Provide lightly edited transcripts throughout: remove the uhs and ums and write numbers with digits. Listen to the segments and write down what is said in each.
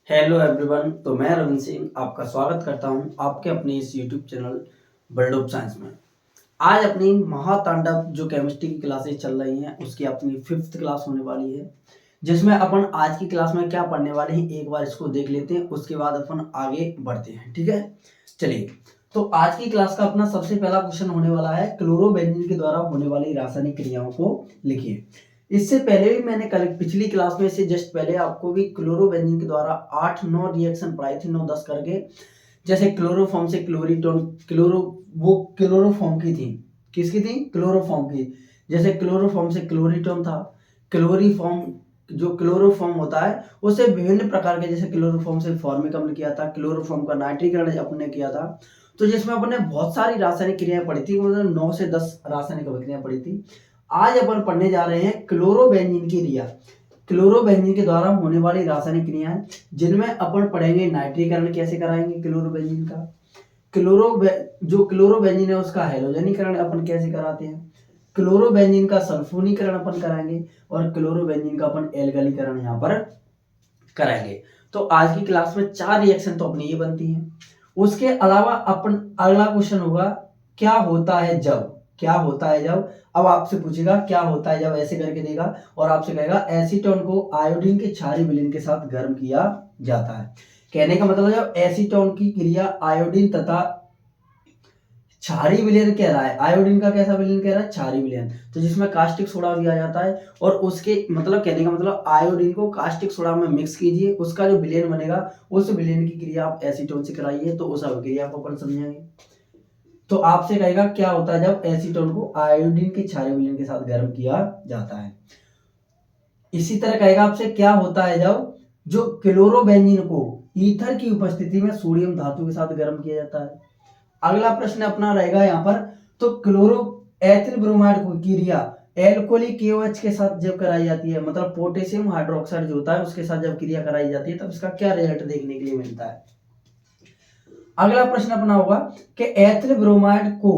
Hello everyone. तो मैं रविंद्र सिंह आपका स्वागत करता हूं आपके अपने इस YouTube channel world of science में। आज अपनी महातांडव जो केमिस्ट्री की क्लासेस चल रही हैं उसकी अपनी 5th क्लास होने वाली है, जिसमें अपन आज की क्लास में क्या पढ़ने वाले हैं एक बार इसको देख लेते हैं, उसके बाद अपन आगे बढ़ते हैं। ठीक है, चलिए। तो आज की क्लास का अपना सबसे पहला क्वेश्चन होने वाला है, क्लोरोबेंजीन के द्वारा होने वाली रासायनिक क्रियाओं को लिखिए। इससे पहले भी मैंने कल पिछली क्लास में से जस्ट पहले आपको भी क्लोरोबेंजीन के द्वारा 8-9 रिएक्शन पढ़ाई थी, 9-10 करके। जैसे क्लोरोफॉर्म से क्लोरीटोन, वो क्लोरोफॉर्म की थी। किसकी थी? क्लोरोफॉर्म की। जैसे क्लोरोफॉर्म से क्लोरीटोन था। क्लोरीफॉर्म, जो क्लोरोफॉर्म होता है उसे विभिन्न प्रकार के, जैसे क्लोरोफॉर्म से फॉर्मिक अम्ल किया था, क्लोरोफॉर्म का नाइट्रीकरण अपने किया था। तो जिसमें अपने बहुत सारी रासायनिक क्रियाएं पढ़ी थी, मतलब 9 से 10 रासायनिक अभिक्रियाएं पढ़ी थी। आज अपन पढ़ने जा रहे हैं क्लोरोबेंजीन की क्रिया। क्लोरोबेंजीन के द्वारा होने वाली रासायनिक क्रियाएं, जिनमें अपन पढ़ेंगे नाइट्रीकरण कैसे कराएंगे क्लोरोबेंजीन का। जो क्लोरोबेंजीन है उसका हैलोजनीकरण अपन कैसे कराते हैं। क्लोरोबेंजीन का सल्फोनीकरण अपन कराएंगे और क्लोरोबेंजीन का अपन एल्गलीकरण यहाँ पर कराएंगे। तो आज की क्लास में 4 रिएक्शन तो अपनी ये बनती हैं। उसके अलावा अपन अगला क्वेश्चन होगा, क्या होता है जब। क्या होता है जब, अब आपसे पूछेगा क्या होता है जब, ऐसे करके देगा और आपसे कहेगा एसीटोन को आयोडीन के क्षारीय विलयन के साथ गर्म किया जाता है। कहने का मतलब जब एसीटोन की क्रिया आयोडीन तथा क्षारीय विलयन कह रहा है, आयोडीन का कैसा विलयन कह रहा है? क्षारीय विलयन। तो जिसमें कास्टिक सोडा भी आ जाता है और उसके मतलब कहने का मतलब आयोडीन को कास्टिक सोडा में मिक्स कीजिए, उसका जो विलयन बनेगा उस विलयन की क्रिया आप एसीटोन से कराइए, तो उस अभिक्रिया को अपन समझेंगे। तो आपसे कहेगा क्या होता है जब एसीटोन को आयोडीन के क्षारीय विलयन के साथ गर्म किया जाता है। इसी तरह कहेगा आपसे क्या होता है जब जो क्लोरोबेंजीन को ईथर की उपस्थिति में सोडियम धातु के साथ गर्म किया जाता है। अगला प्रश्न अपना रहेगा यहाँ पर, तो क्लोरो एथिल ब्रोमाइड की क्रिया एल्कोहली KOH के साथ जब कराई जाती है, मतलब पोटेशियम हाइड्रोक्साइड जो होता है उसके साथ जब क्रिया कराई जाती है, तब इसका क्या रिजल्ट देखने के लिए मिलता है। अगला प्रश्न अपना होगा कि एथिल ब्रोमाइड को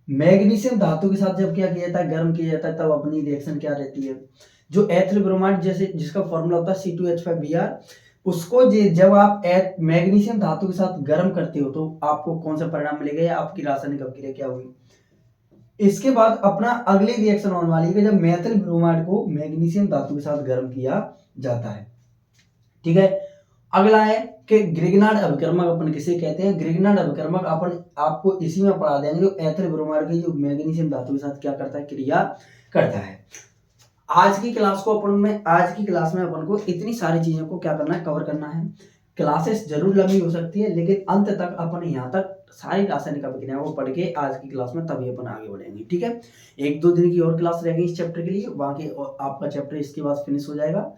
मैग्नीशियम धातु के साथ जब क्या किया जाता है, गर्म किया जाता है, तब अपनी रिएक्शन क्या रहती है। जो एथिल ब्रोमाइड जैसे जिसका फॉर्मूला होता है C2H5Br, उसको जब आप मैग्नीशियम धातु के साथ गर्म करते हो तो आपको कौन सा परिणाम मिलेगा या आपकी रासायनिक अभिक्रिया क्या होगी। इसके बाद अपना अगली रिएक्शन होने वाली है जब मेथिल ब्रोमाइड को मैग्नीशियम धातु के साथ गर्म किया जाता है। ठीक है, अगला है कि ग्रिग्नार्ड अभिकर्मक अपन किसे कहते हैं। ग्रिग्नार्ड अभिकर्मक अपन आपको इसी में पढ़ा देंगे, जो एथिल ब्रोमाइड की जो मैग्नीशियम धातु के साथ क्या करता है, क्रिया करता है। आज की क्लास में अपन को इतनी सारी चीजों को क्या करना है, कवर करना है। क्लासेस जरूर लंबी हो सकती है, लेकिन अंत तक अपन यहाँ तक सारी रासायनिक अभिक्रियाओं को पढ़ के आज की क्लास में तभी अपन आगे बढ़ेंगे। ठीक है, 1-2 दिन की और क्लास रहेगी इस चैप्टर के लिए, बाकी आपका चैप्टर इसके बाद फिनिश हो जाएगा,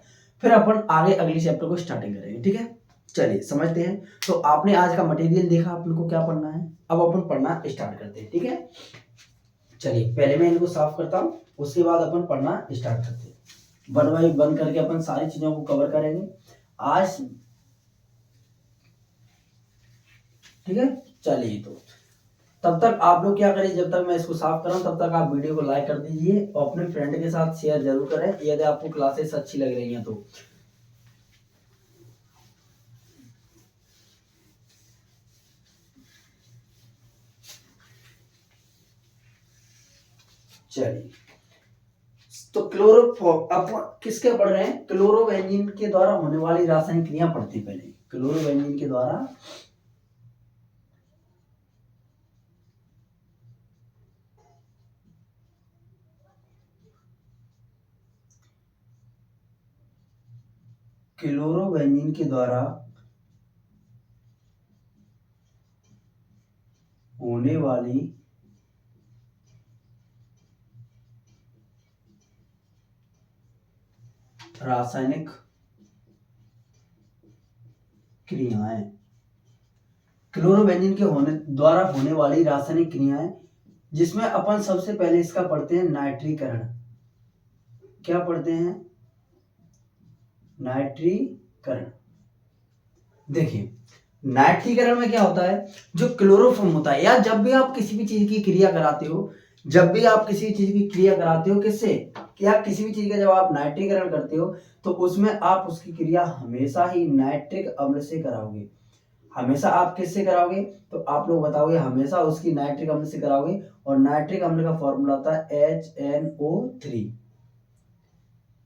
फिर अपन आगे अगली चैप्टर को स्टार्टिंग करेंगे। ठीक है, चलिए समझते हैं। तो आपने आज का मटेरियल देखा, अपन को क्या पढ़ना है, अब अपन पढ़ना स्टार्ट करते हैं। ठीक है, चलिए पहले मैं इनको साफ करता हूँ, उसके बाद अपन पढ़ना स्टार्ट करते हैं। 1 बाय 1 करके अपन सारी चीजों को कवर करेंगे आज। ठीक है, चलिए। तो तब तक आप लोग क्या करें, जब तक मैं इसको साफ कर रहा हूं तब तक आप वीडियो को लाइक कर दीजिए और अपने फ्रेंड के साथ शेयर जरूर करें यदि आपको क्लासेस अच्छी लग रही हैं तो। चलिए, तो अपन किसके पढ़ रहे हैं, क्लोरोबेंजीन के द्वारा होने वाली रासायनिक क्रिया पढ़ते हैं। पहले क्लोरोबेंजीन के द्वारा क्लोरोबेंजीन के द्वारा होने वाली रासायनिक क्रियाएं, क्लोरोबेंजीन के द्वारा होने वाली रासायनिक क्रियाएं, जिसमें अपन सबसे पहले इसका पढ़ते हैं नाइट्रीकरण। क्या पढ़ते हैं? नाइट्रीकरण। देखिए, नाइट्रीकरण में क्या होता है, जो क्लोरोफॉर्म होता है, या जब भी आप किसी भी चीज की क्रिया कराते हो, जब भी आप किसी चीज की क्रिया कराते हो किससे, क्या किसी भी चीज का जब आप नाइट्रीकरण करते हो तो उसमें आप उसकी क्रिया हमेशा ही नाइट्रिक अम्ल से कराओगे। हमेशा आप किससे कराओगे, तो आप लोग बताओगे हमेशा उसकी नाइट्रिक अम्ल से कराओगे। और नाइट्रिक अम्ल का फॉर्मूला होता है HNO3।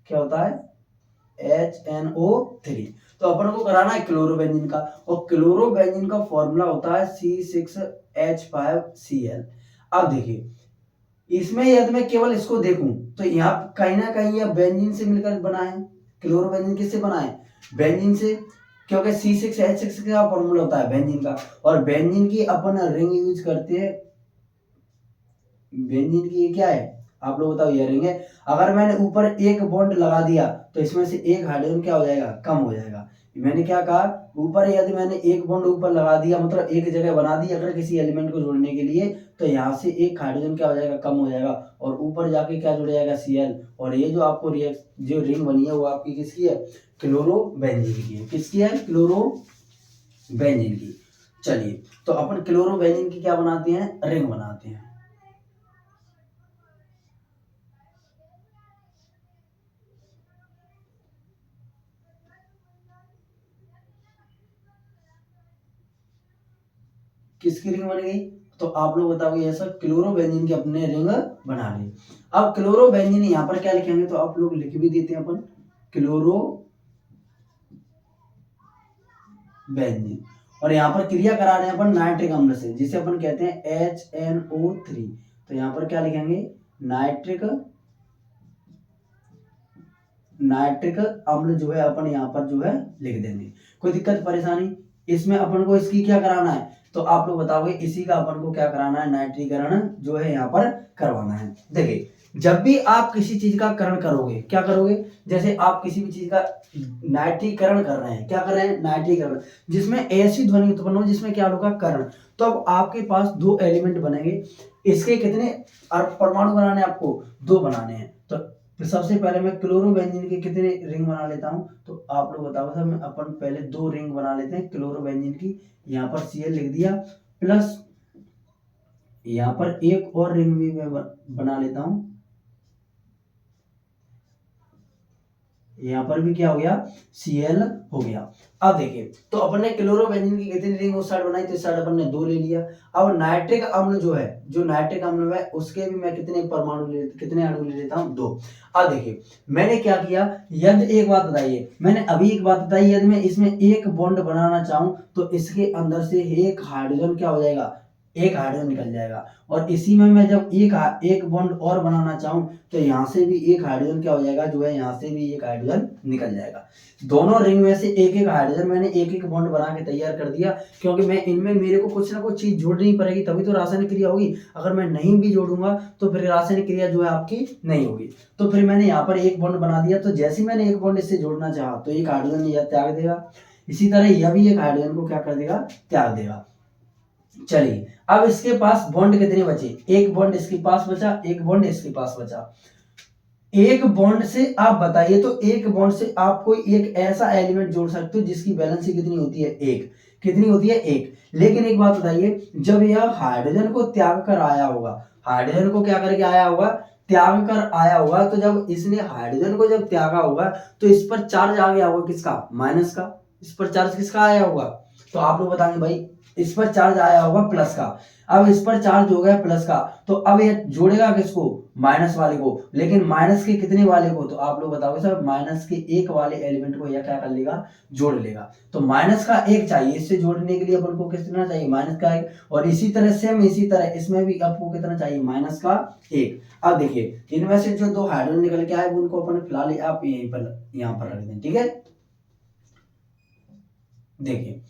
क्या होता है, HNO3। तो अपन को कराना है क्लोरोबेंजीन का, और क्लोरोबेंजीन का फॉर्मूला होता है C6H5Cl। अब देखिए इसमें यदि मैं केवल इसको देखूं तो यहाँ कहीं ना कहीं यह बेंजीन से मिलकर बना है। क्लोरोबेंजीन किससे बना है, बेंजीन से, क्योंकि C6H6 का फॉर्मूला होता है बेंजीन का। और बेंजीन की अपन रिंग यूज करते हैं, बेंजीन की ये क्या है आप लोग बताओ, ये रिंग है। अगर मैंने ऊपर एक बॉन्ड लगा दिया तो इसमें से एक हाइड्रोजन क्या हो जाएगा, कम हो जाएगा। मैंने क्या कहा, ऊपर यदि मैंने एक बॉन्ड ऊपर लगा दिया मतलब एक जगह बना दी अगर किसी एलिमेंट को जोड़ने के लिए, तो यहाँ से एक हाइड्रोजन क्या हो जाएगा, कम हो जाएगा, और ऊपर जाके क्या जुड़ जाएगा, Cl। और ये जो आपको जो रिंग बनी है वो आपकी किसकी है, क्लोरोबेंजीन की है। किसकी है, क्लोरोबेंजीन की। चलिए तो अपन क्लोरोबेंजीन की क्या बनाते हैं, रिंग बनाते हैं। किसकी रिंग बन गई, तो आप लोग बताओगे ऐसा, क्लोरोबेंजीन की अपने रिंग बना ली। अब क्लोरोबेंजीन यहाँ पर क्या लिखेंगे, तो आप लोग लिख भी देते हैं अपन क्लोरोबेंजीन। और यहाँ पर क्रिया करा रहे हैं अपन नाइट्रिक अम्ल से, जिसे अपन कहते हैं HNO3। तो यहाँ पर क्या लिखेंगे, नाइट्रिक अम्ल जो है अपन यहाँ पर जो है लिख देंगे। कोई दिक्कत परेशानी, इसमें अपन को इसकी क्या कराना है, तो आप लोग बताओगे इसी का अपन को क्या कराना है, नाइट्रीकरण जो है यहाँ पर करवाना है। देखिए जब भी आप किसी चीज का करण करोगे, क्या करोगे, जैसे आप किसी भी चीज का नाइट्रीकरण कर रहे हैं, क्या कर रहे हैं, नाइट्रीकरण, जिसमें ऐसी ध्वनि उत्पन्न हो जिसमें क्या होगा, करण। तो अब आपके पास दो एलिमेंट बनेंगे, इसके कितने परमाणु बनाने हैं, आपको दो बनाने हैं। तो सबसे पहले मैं क्लोरोबेंजीन के कितने रिंग बना लेता हूं, तो आप लोग बताओ सर, मैं अपन पहले दो रिंग बना लेते हैं क्लोरोबेंजीन की। यहाँ पर Cl लिख दिया, प्लस यहाँ पर एक और रिंग भी मैं बना लेता हूं, यहाँ पर भी क्या हो गया, Cl हो गया। अब देखिए तो अपन ने क्लोरोबेंजीन की कितनी रिंग उस साइड बनाई, तो इस साइड अपन ने दो ले लिया। अब नाइट्रिक अम्ल जो है, जो नाइट्रिक अम्ल है उसके भी मैं कितने परमाणु कितने अणु ले लेता हूँ, दो। अब देखिए मैंने क्या किया, यदि एक बात बताइए, मैंने अभी एक बात बताई, यदि मैं इसमें एक बॉन्ड बनाना चाहूं तो इसके अंदर से एक हाइड्रोजन क्या हो जाएगा, एक हाइड्रोजन निकल जाएगा। और इसी में मैं जब एक बॉन्ड और बनाना चाहूं तो यहाँ से भी एक हाइड्रोजन क्या हो जाएगा, जो है यहाँ से भी एक हाइड्रोजन निकल जाएगा। दोनों रिंग में से एक एक हाइड्रोजन मैंने एक एक बॉन्ड बना के तैयार कर दिया, क्योंकि मैं इनमें मेरे को कुछ ना कुछ चीज जोड़नी पड़ेगी तभी तो रासायनिक क्रिया होगी। अगर मैं नहीं भी जोड़ूंगा तो फिर रासायनिक क्रिया जो है आपकी नहीं होगी। तो फिर मैंने यहाँ पर एक बॉन्ड बना दिया, तो जैसे मैंने एक बॉन्ड इससे जोड़ना चाहा तो एक हाइड्रोजन यह त्याग देगा, इसी तरह यह भी एक हाइड्रोजन को क्या कर देगा, त्याग देगा। चलिए अब इसके पास बॉन्ड कितने बचे, एक बॉन्ड इसके पास बचा, एक बॉन्ड इसके पास बचा। एक बॉन्ड से आप बताइए, तो एक बॉन्ड से आप कोई एक ऐसा एलिमेंट जोड़ सकते हो जिसकी वैलेंसी कितनी होती है, एक। कितनी होती है, एक। लेकिन एक बात बताइए, जब यह हाइड्रोजन को त्याग कर आया होगा, हाइड्रोजन को क्या करके आया होगा, त्याग कर आया होगा, तो जब इसने हाइड्रोजन को जब त्यागा होगा तो इस पर चार्ज आ गया होगा, किसका, माइनस का। इस पर चार्ज किसका आया होगा, तो आप लोग बताएंगे भाई इस पर चार्ज आया होगा प्लस का। अब इस पर चार्ज हो गया प्लस का, तो अब ये जोड़ेगा किसको, माइनस वाले को। लेकिन माइनस के कितने वाले को, तो आप लोग बताओगे सर माइनस के एक वाले एलिमेंट को यह क्या कर लेगा, जोड़ लेगा। तो माइनस का एक चाहिए, इससे जोड़ने के लिए अपन को कितना चाहिए, माइनस का एक। और इसी तरह सेम इसी तरह इसमें भी आपको कितना चाहिए, माइनस का एक। अब देखिए इनमें से जो दो हाइड्रोजन निकल के आए उनको अपन फिलहाल आप यहीं पर यहाँ पर रख दें, ठीक है। देखिए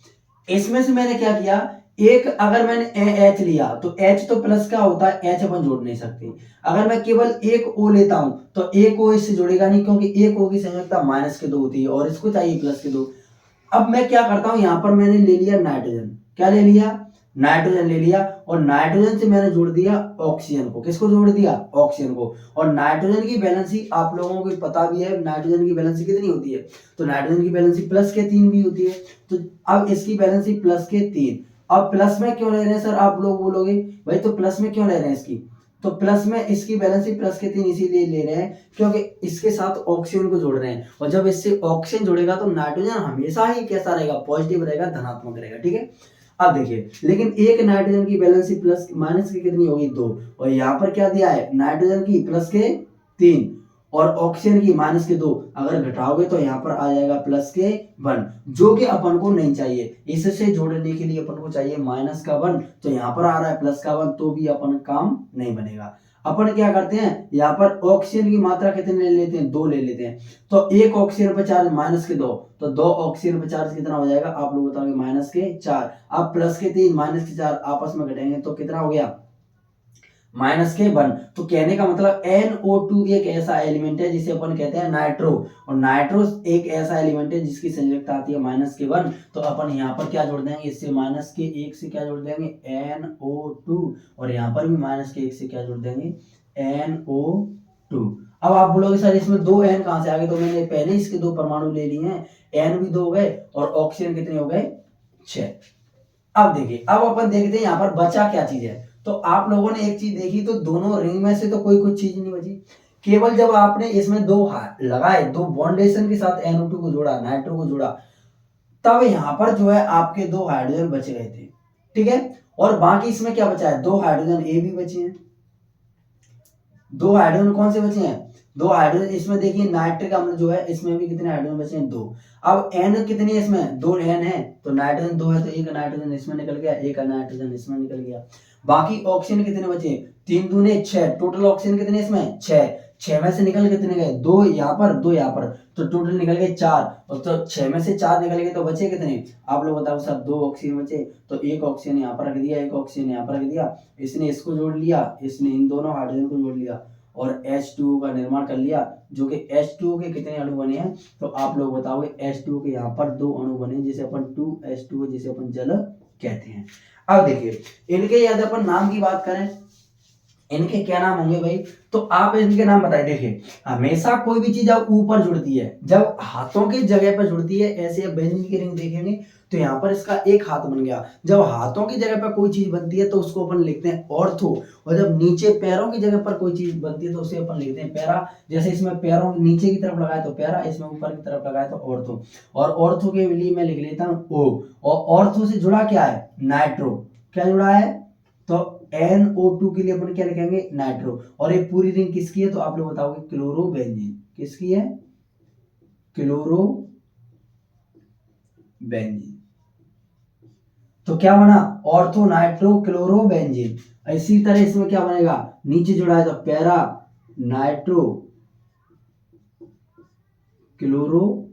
इसमें से मैंने क्या किया, एक अगर मैंने H लिया तो H तो प्लस का होता है, H अपन जोड़ नहीं सकते। अगर मैं केवल एक O लेता हूं तो एक O इससे जुड़ेगा नहीं, क्योंकि एक O की संयोजकता माइनस के दो होती है और इसको चाहिए प्लस के दो। अब मैं क्या करता हूं, यहां पर मैंने ले लिया नाइट्रोजन, क्या ले लिया, नाइट्रोजन ले लिया, और नाइट्रोजन से मैंने जोड़ दिया ऑक्सीजन को। किसको जोड़ दिया, ऑक्सीजन को। और नाइट्रोजन की वैलेंसी आप लोगों को पता भी है, नाइट्रोजन की वैलेंसी कितनी होती है, तो नाइट्रोजन की वैलेंसी प्लस के 3 भी होती है। तो अब इसकी वैलेंसी प्लस के 3। अब प्लस में क्यों ले रहे हैं सर, आप लोग बोलोगे भाई तो प्लस में क्यों ले रहे हैं इसकी, तो प्लस में इसकी वैलेंसी प्लस के 3 इसीलिए ले रहे हैं क्योंकि इसके साथ ऑक्सीजन को जोड़ रहे हैं, और जब इससे ऑक्सीजन जुड़ेगा तो नाइट्रोजन हमेशा ही कैसा रहेगा, पॉजिटिव रहेगा, धनात्मक रहेगा। ठीक है, अब देखिए, लेकिन एक नाइट्रोजन की वैलेंसी प्लस माइनस की कितनी होगी, 2, और यहाँ पर क्या दिया है, नाइट्रोजन की प्लस के 3 और ऑक्सीजन की माइनस के 2, अगर घटाओगे तो यहाँ पर आ जाएगा प्लस के 1, जो कि अपन को नहीं चाहिए। इससे जोड़ने के लिए अपन को चाहिए माइनस का 1, तो यहाँ पर आ रहा है प्लस का 1, तो भी अपन काम नहीं बनेगा। अपन क्या करते हैं, यहाँ पर ऑक्सीजन की मात्रा कितने ले लेते हैं, 2 ले लेते हैं, तो एक ऑक्सीजन पर चार्ज माइनस के 2, तो 2 ऑक्सीजन पर चार्ज कितना हो जाएगा, आप लोग बताओगे माइनस के 4। अब प्लस के 3 माइनस के 4 आपस में घटेंगे तो कितना हो गया, माइनस के 1। तो कहने का मतलब NO2 एक ऐसा एलिमेंट है जिसे अपन कहते हैं नाइट्रो, और नाइट्रो एक ऐसा एलिमेंट है जिसकी संयोजकता आती है माइनस के 1। तो अपन यहाँ पर क्या जोड़ देंगे, इससे माइनस के 1 से क्या जोड़ देंगे, NO2, और यहाँ पर भी माइनस के 1 से क्या जोड़ देंगे, NO2। अब आप बोलोगे सर इसमें 2 N कहां से आ गए, तो मैंने पहले इसके 2 परमाणु ले लिए हैं, N भी 2 हो गए और ऑक्सीजन कितने हो गए, 6। अब देखिए, अब अपन देखते हैं यहाँ पर बचा क्या चीज है। तो आप लोगों ने एक चीज देखी, तो दोनों रिंग में से तो कोई कुछ चीज नहीं बची, केवल जब आपने इसमें 2 लगाए, 2 बॉन्डेशन के साथ NO2 को जोड़ा, नाइट्रो को जोड़ा, तब यहाँ पर जो है आपके 2 हाइड्रोजन बच गए थे। ठीक है, और बाकी इसमें क्या बचा है, 2 हाइड्रोजन ए भी बचे हैं। 2 हाइड्रोजन कौन से बचे हैं, 2 हाइड्रोजन इसमें देखिए, नाइट्रिक अम्ल जो है इसमें भी कितने हाइड्रोजन बचे हैं, 2। अब N कितनी है इसमें, 2 N है, तो नाइट्रोजन 2 है, तो एक नाइट्रोजन इसमें निकल गया, एक नाइट्रोजन इसमें निकल गया। बाकी ऑक्सीजन कितने बचे, 3 दूने 6, टोटल ऑक्सीजन कितने इसमें, 6 में से निकल कितने गए, 2 यहाँ पर, 2 यहाँ पर, तो टोटल निकल गए 4, और तो 6 में से 4 निकल गए तो बचे कितने, आप लोग बताओ सर, 2 ऑक्सीजन बचे, तो एक ऑक्सीजन यहाँ पर रख दिया, एक ऑक्सीजन यहाँ पर रख दिया, इसने इसको जोड़ लिया, इसने इन दोनों हाइड्रोजन को जोड़ लिया और H2O का निर्माण कर लिया, जो कि H2O के कितने अणु बने हैं, तो आप लोग बताओगे H2O के यहाँ पर 2 अणु बने, जिसे अपन 2H2O, जिसे अपन जल कहते हैं। अब देखिए, इनके यदि अपन नाम की बात करें, इनके क्या नाम होंगे भाई, तो आप इनके नाम बताइए। देखिए, हमेशा कोई भी चीज जब ऊपर जुड़ती है, जब हाथों की जगह पर जुड़ती है, ऐसे बेंजीन की रिंग देखेंगे तो यहाँ पर इसका एक हाथ बन गया। जब हाथों की जगह पर कोई चीज बनती है तो उसको अपन लिखते हैं ऑर्थो, और जब नीचे पैरों की जगह पर कोई चीज बनती है तो उसे अपन लिखते हैं पैरा। जैसे इसमें पैरों नीचे की तरफ लगाए तो पैरा, इसमें ऊपर की तरफ लगाए तो ऑर्थो, और ऑर्थो के लिए मैं लिख लेता हूँ O। और ऑर्थो से जुड़ा क्या है, नाइट्रो, क्या जुड़ा है, तो NO2 के लिए अपन क्या लिखेंगे, नाइट्रो। और ये पूरी रिंग किसकी है, तो आप लोग बताओगे क्लोरोबेंजीन, किसकी है, क्लोरोबेंजीन। तो क्या बना, ऑर्थो नाइट्रो क्लोरोबेंजीन। इसी तरह इसमें क्या बनेगा, नीचे जुड़ा है तो पैरा नाइट्रो क्लोरोबेंजीन।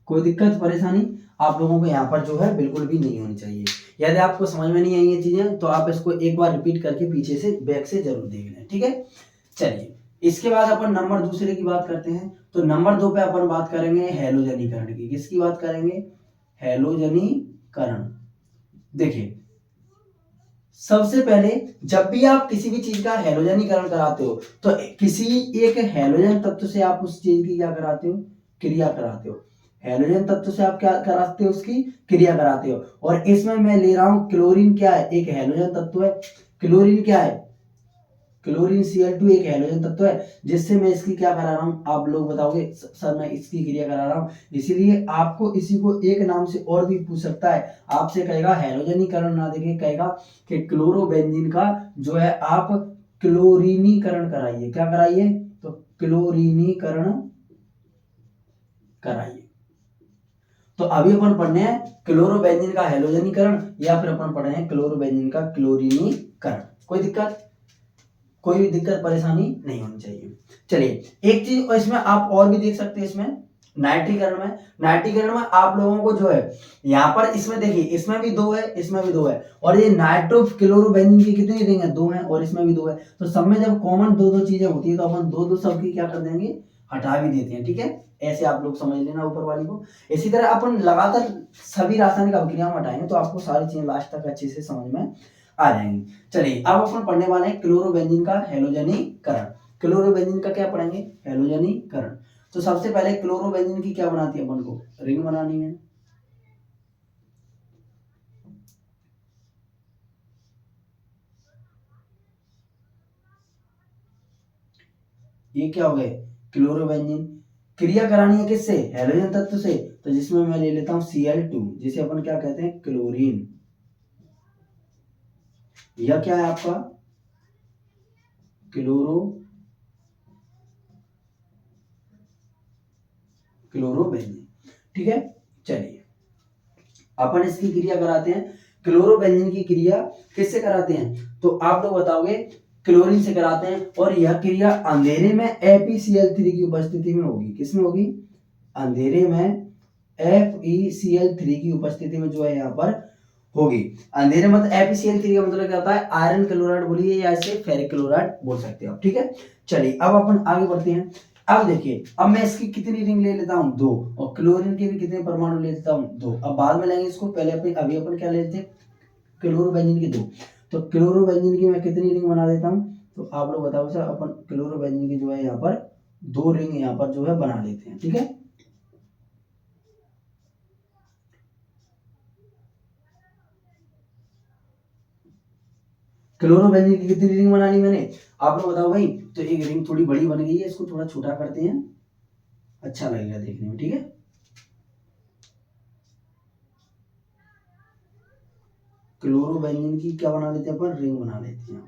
कोई दिक्कत परेशानी आप लोगों को यहाँ पर जो है बिल्कुल भी नहीं होनी चाहिए। यदि आपको समझ में नहीं आई ये चीजें तो आप इसको एक बार रिपीट करके पीछे से बैक से जरूर देख लें। ठीक है, चलिए इसके बाद अपन नंबर दूसरे की बात करते हैं। तो नंबर 2 पे अपन बात करेंगे हैलोजनीकरण की। किसकी बात करेंगे, हैलोजनीकरण। देखिए, सबसे पहले जब भी आप किसी भी चीज का हैलोजनीकरण कराते हो तो किसी एक हैलोजन तत्व से आप उस चीज की क्या कराते हो, क्रिया कराते हो। हैलोजन तत्व से आप क्या कराते हो, उसकी क्रिया कराते हो। और इसमें मैं ले रहा हूं क्लोरीन, क्या है, एक हैलोजन तत्व है। क्लोरीन क्या है, क्लोरीन Cl2 एक हैलोजन तत्व है, जिससे मैं इसकी क्या करा रहा हूं, आप लोग बताओगे सर मैं इसकी क्रिया करा रहा हूं। इसीलिए आपको इसी को एक नाम से और भी पूछ सकता है, आपसे कहेगा हैलोजनीकरण ना देखे, कहेगा कि क्लोरोबेंजीन का जो है आप क्लोरीनीकरण कराइए। क्या कराइए, तो क्लोरीनीकरण कराइए। तो अभी अपन पढ़ने हैं क्लोरोबेंजीन का हैलोजनीकरण, या फिर अपन पढ़ रहे हैं क्लोरोबेंजीन का क्लोरीनीकरण। कोई दिक्कत परेशानी नहीं होनी चाहिए। चलिए एक चीज इसमें आप और भी देख सकते हैं, इसमें नाइट्रीकरण में आप लोगों को जो है यहाँ पर इसमें देखिए, इसमें भी 2 है, इसमें भी 2 है, और ये नाइट्रो क्लोरोबेंजीन की कितनी रिंग है, 2 है, और इसमें भी 2 है। तो सब में जब कॉमन 2 चीजें होती है तो अपन 2 सब की क्या कर देंगे, हटा भी देते हैं। ठीक है, ऐसे आप लोग समझ लेना ऊपर वाली को। इसी तरह अपन लगातार सभी रासायनिक अभिक्रियाएं हटाएंगे तो आपको सारी चीजें लास्ट तक अच्छे से समझ में आ जाएंगी। चलिए अब अपन पढ़ने वाले हैं क्लोरोबेंजीन का हैलोजनीकरण। क्लोरोबेंजीन का क्या पढ़ेंगे, हैलोजनीकरण। तो सबसे पहले क्लोरोबेंजीन की क्या बनाती है, अपन को रिंग बनानी है। ये क्या हो गए क्लोरोबेंजीन। क्रिया करानी है किससे, हैलोजन तत्व से, तो जिसमें मैं ले लेता हूं Cl2, जिसे अपन क्या कहते हैं क्लोरीन। यह क्या है आपका क्लोरोबेंजीन। ठीक है, चलिए अपन इसकी क्रिया कराते हैं। क्लोरोबेंजीन की क्रिया किससे कराते हैं, तो आप लोग बताओगे क्लोरीन से कराते हैं। और यह क्रिया अंधेरे में FeCl3 की उपस्थिति में होगी। किसमें होगी, अंधेरे में FeCl3 की उपस्थिति में जो है यहाँ पर होगी। अंधेरे में FeCl3 का मतलब क्या होता है, आयरन क्लोराइड बोलिए या इसे फेरिक क्लोराइड बोल सकते हो। ठीक है, चलिए अब अपन आगे बढ़ते हैं। अब देखिए, अब मैं इसकी कितनी रिंग ले लेता हूं, 2, और क्लोरीन के भी कितने परमाणु ले लेता हूं, 2। अब बाद में लेंगे इसको, पहले अभी अपन क्या ले लेते हैं क्लोरोबेंजीन की 2। तो क्लोरोबेंजीन की मैं कितनी रिंग बना देता हूं, तो आप लोग बताओ सर। अपन क्लोरोबेंजीन की जो है यहाँ पर 2 रिंग यहाँ पर जो है बना लेते हैं। ठीक है, क्लोरोबेंजीन की कितनी रिंग बनानी मैंने, आप लोग बताओ भाई। तो एक रिंग थोड़ी बड़ी बन गई है, इसको थोड़ा छोटा करते हैं, अच्छा लगेगा देखने में। ठीक है, क्लोरोबेंजीन की क्या बना लेते हैं अपन, रिंग बना लेते हैं।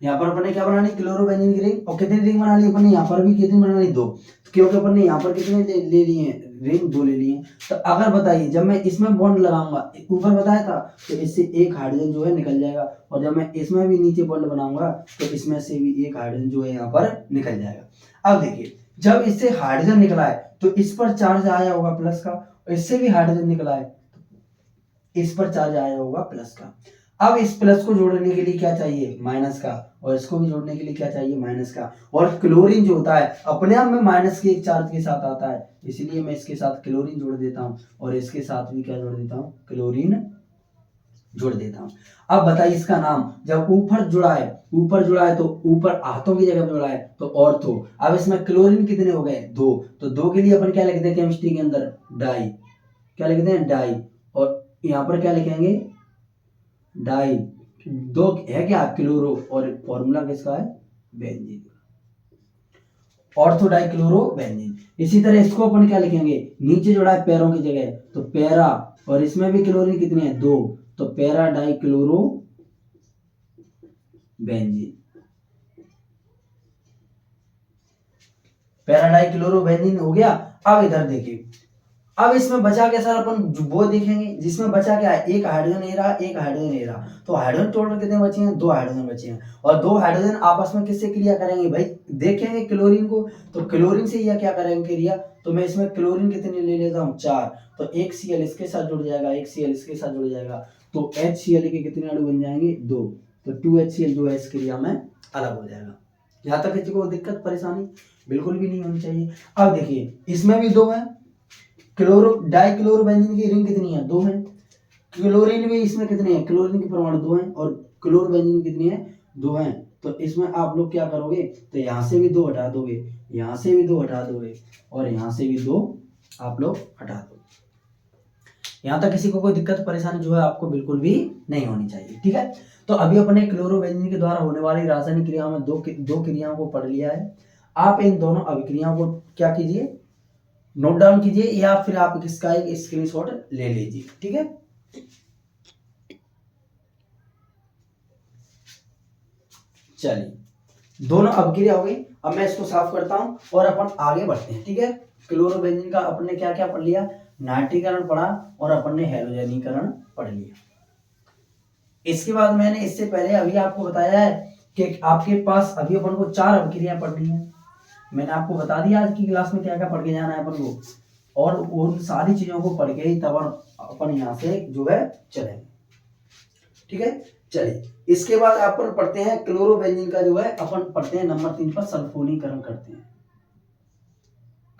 यहाँ पर अपन ने क्या बना ली, क्लोरोबेंजीन की रिंग। और कितनी रिंग बना ली अपन ने, यहाँ पर भी कितनी बना ली, 2। क्योंकि अपन ने यहाँ पर कितने ले लिए हैं, रिंग 2 ले लिए हैं। तो अगर बताइए जब मैं इसमें बॉन्ड लगाऊंगा, ऊपर बताया था, तो इससे एक हाइड्रोजन जो है निकल जाएगा। और जब मैं इसमें भी नीचे बॉन्ड बनाऊंगा, तो इसमें से भी एक हाइड्रोजन जो है यहाँ पर निकल जाएगा। अब देखिए, जब इससे हाइड्रोजन निकला है तो इस पर चार्ज आया होगा प्लस का, और इससे भी हाइड्रोजन निकला है, इस पर चार्ज आया होगा प्लस का। अब इस प्लस को जोड़ने के लिए क्या चाहिए, माइनस का, और इसको भी जोड़ने के लिए क्या चाहिए, माइनस का। और क्लोरीन जो होता है अपने आप में माइनस के एक चार्ज के साथ आता है, इसलिए मैं इसके साथ क्लोरीन जोड़ देता हूं, और इसके साथ भी क्या जोड़ देता हूं, क्लोरीन जोड़ देता हूं। अब बताइए इसका नाम, जब ऊपर जुड़ा है तो ऊपर हाथों की जगह जुड़ा है तो ऑर्थो। अब इसमें क्लोरीन कितने हो गए, 2। तो 2 के लिए अपन क्या लिखते हैं केमिस्ट्री के अंदर, डाई। क्या लिखते हैं, डाई। और यहाँ पर क्या लिखेंगे, डाई। 2 है क्या, क्लोरो, और फॉर्मूला किसका है, benzene, ortho di chloro benzene. इसी तरह इसको अपन क्या लिखेंगे, नीचे जोड़ा है पैरों की जगह, तो पैरा, और इसमें भी क्लोरीन कितने हैं, 2, तो para die chloro benzene. Para die chloro benzene हो गया। अब इधर देखिए, अब इसमें बचा क्या सर, अपन वो देखेंगे जिसमें बचा क्या है, एक हाइड्रोजन ए रहा, एक हाइड्रोजन ए रहा। तो हाइड्रोजन टोटल कितने बचे हैं, 2 हाइड्रोजन बचे हैं। और 2 हाइड्रोजन आपस में किससे क्रिया करेंगे भाई, देखेंगे क्लोरीन को। तो क्लोरीन से यह क्या करेंगे क्रिया, तो मैं इसमें क्लोरीन कितने ले लेता हूँ, 4। तो एक Cl इसके साथ जुड़ जाएगा, एक Cl इसके साथ जुड़ जाएगा, तो HCl के कितने अणु बन जाएंगे, 2। तो 2HCl जो है इस क्रिया में अलग हो जाएगा। यहाँ तक किसी को दिक्कत परेशानी बिल्कुल भी नहीं होनी चाहिए। अब देखिए, इसमें भी 2 है, क्लोरो डाई क्लोरोबेंजीन की रिंग कितनी है, 2 है। क्लोरीन भी इसमें कितने हैं, क्लोरीन के परमाणु 2 हैं, और क्लोरोबेंजीन कितनी है, 2 हैं। तो इसमें आप लोग क्या करोगे, तो यहाँ से भी 2 हटा दोगे, यहाँ से भी 2 हटा दोगे, और यहाँ से भी 2 आप लोग हटा दोगे। यहाँ तक किसी को कोई दिक्कत परेशानी जो है आपको बिल्कुल भी नहीं होनी चाहिए। ठीक है, तो अभी अपने क्लोरोबेंजीन के द्वारा होने वाली रासायनिक क्रियाओं में दो क्रियाओं को पढ़ लिया है। आप इन दोनों अभिक्रियाओं को क्या कीजिए, नोट डाउन कीजिए, या फिर आप इसका एक स्क्रीनशॉट ले लीजिए। ठीक है, चलिए दोनों अभिक्रिया हो गई। अब मैं इसको साफ करता हूं और अपन आगे बढ़ते हैं। ठीक है, क्लोरोबेंजीन का अपन ने क्या क्या पढ़ लिया, नाइट्रीकरण पढ़ा, और अपन ने हैलोजनीकरण पढ़ लिया। इसके बाद मैंने इससे पहले अभी आपको बताया है कि आपके पास अभी अपन को 4 अभिक्रिया पढ़नी है। मैंने आपको बता दिया आज की क्लास में क्या क्या पढ़ के जाना है अपन को, और उन सारी चीजों को पढ़ के ही तब अपन यहाँ से जो है चलेंगे। ठीक है, चलिए इसके बाद अपन पढ़ते हैं क्लोरोबेंजीन का जो है, अपन पढ़ते हैं नंबर 3 पर सल्फोनीकरण करते हैं।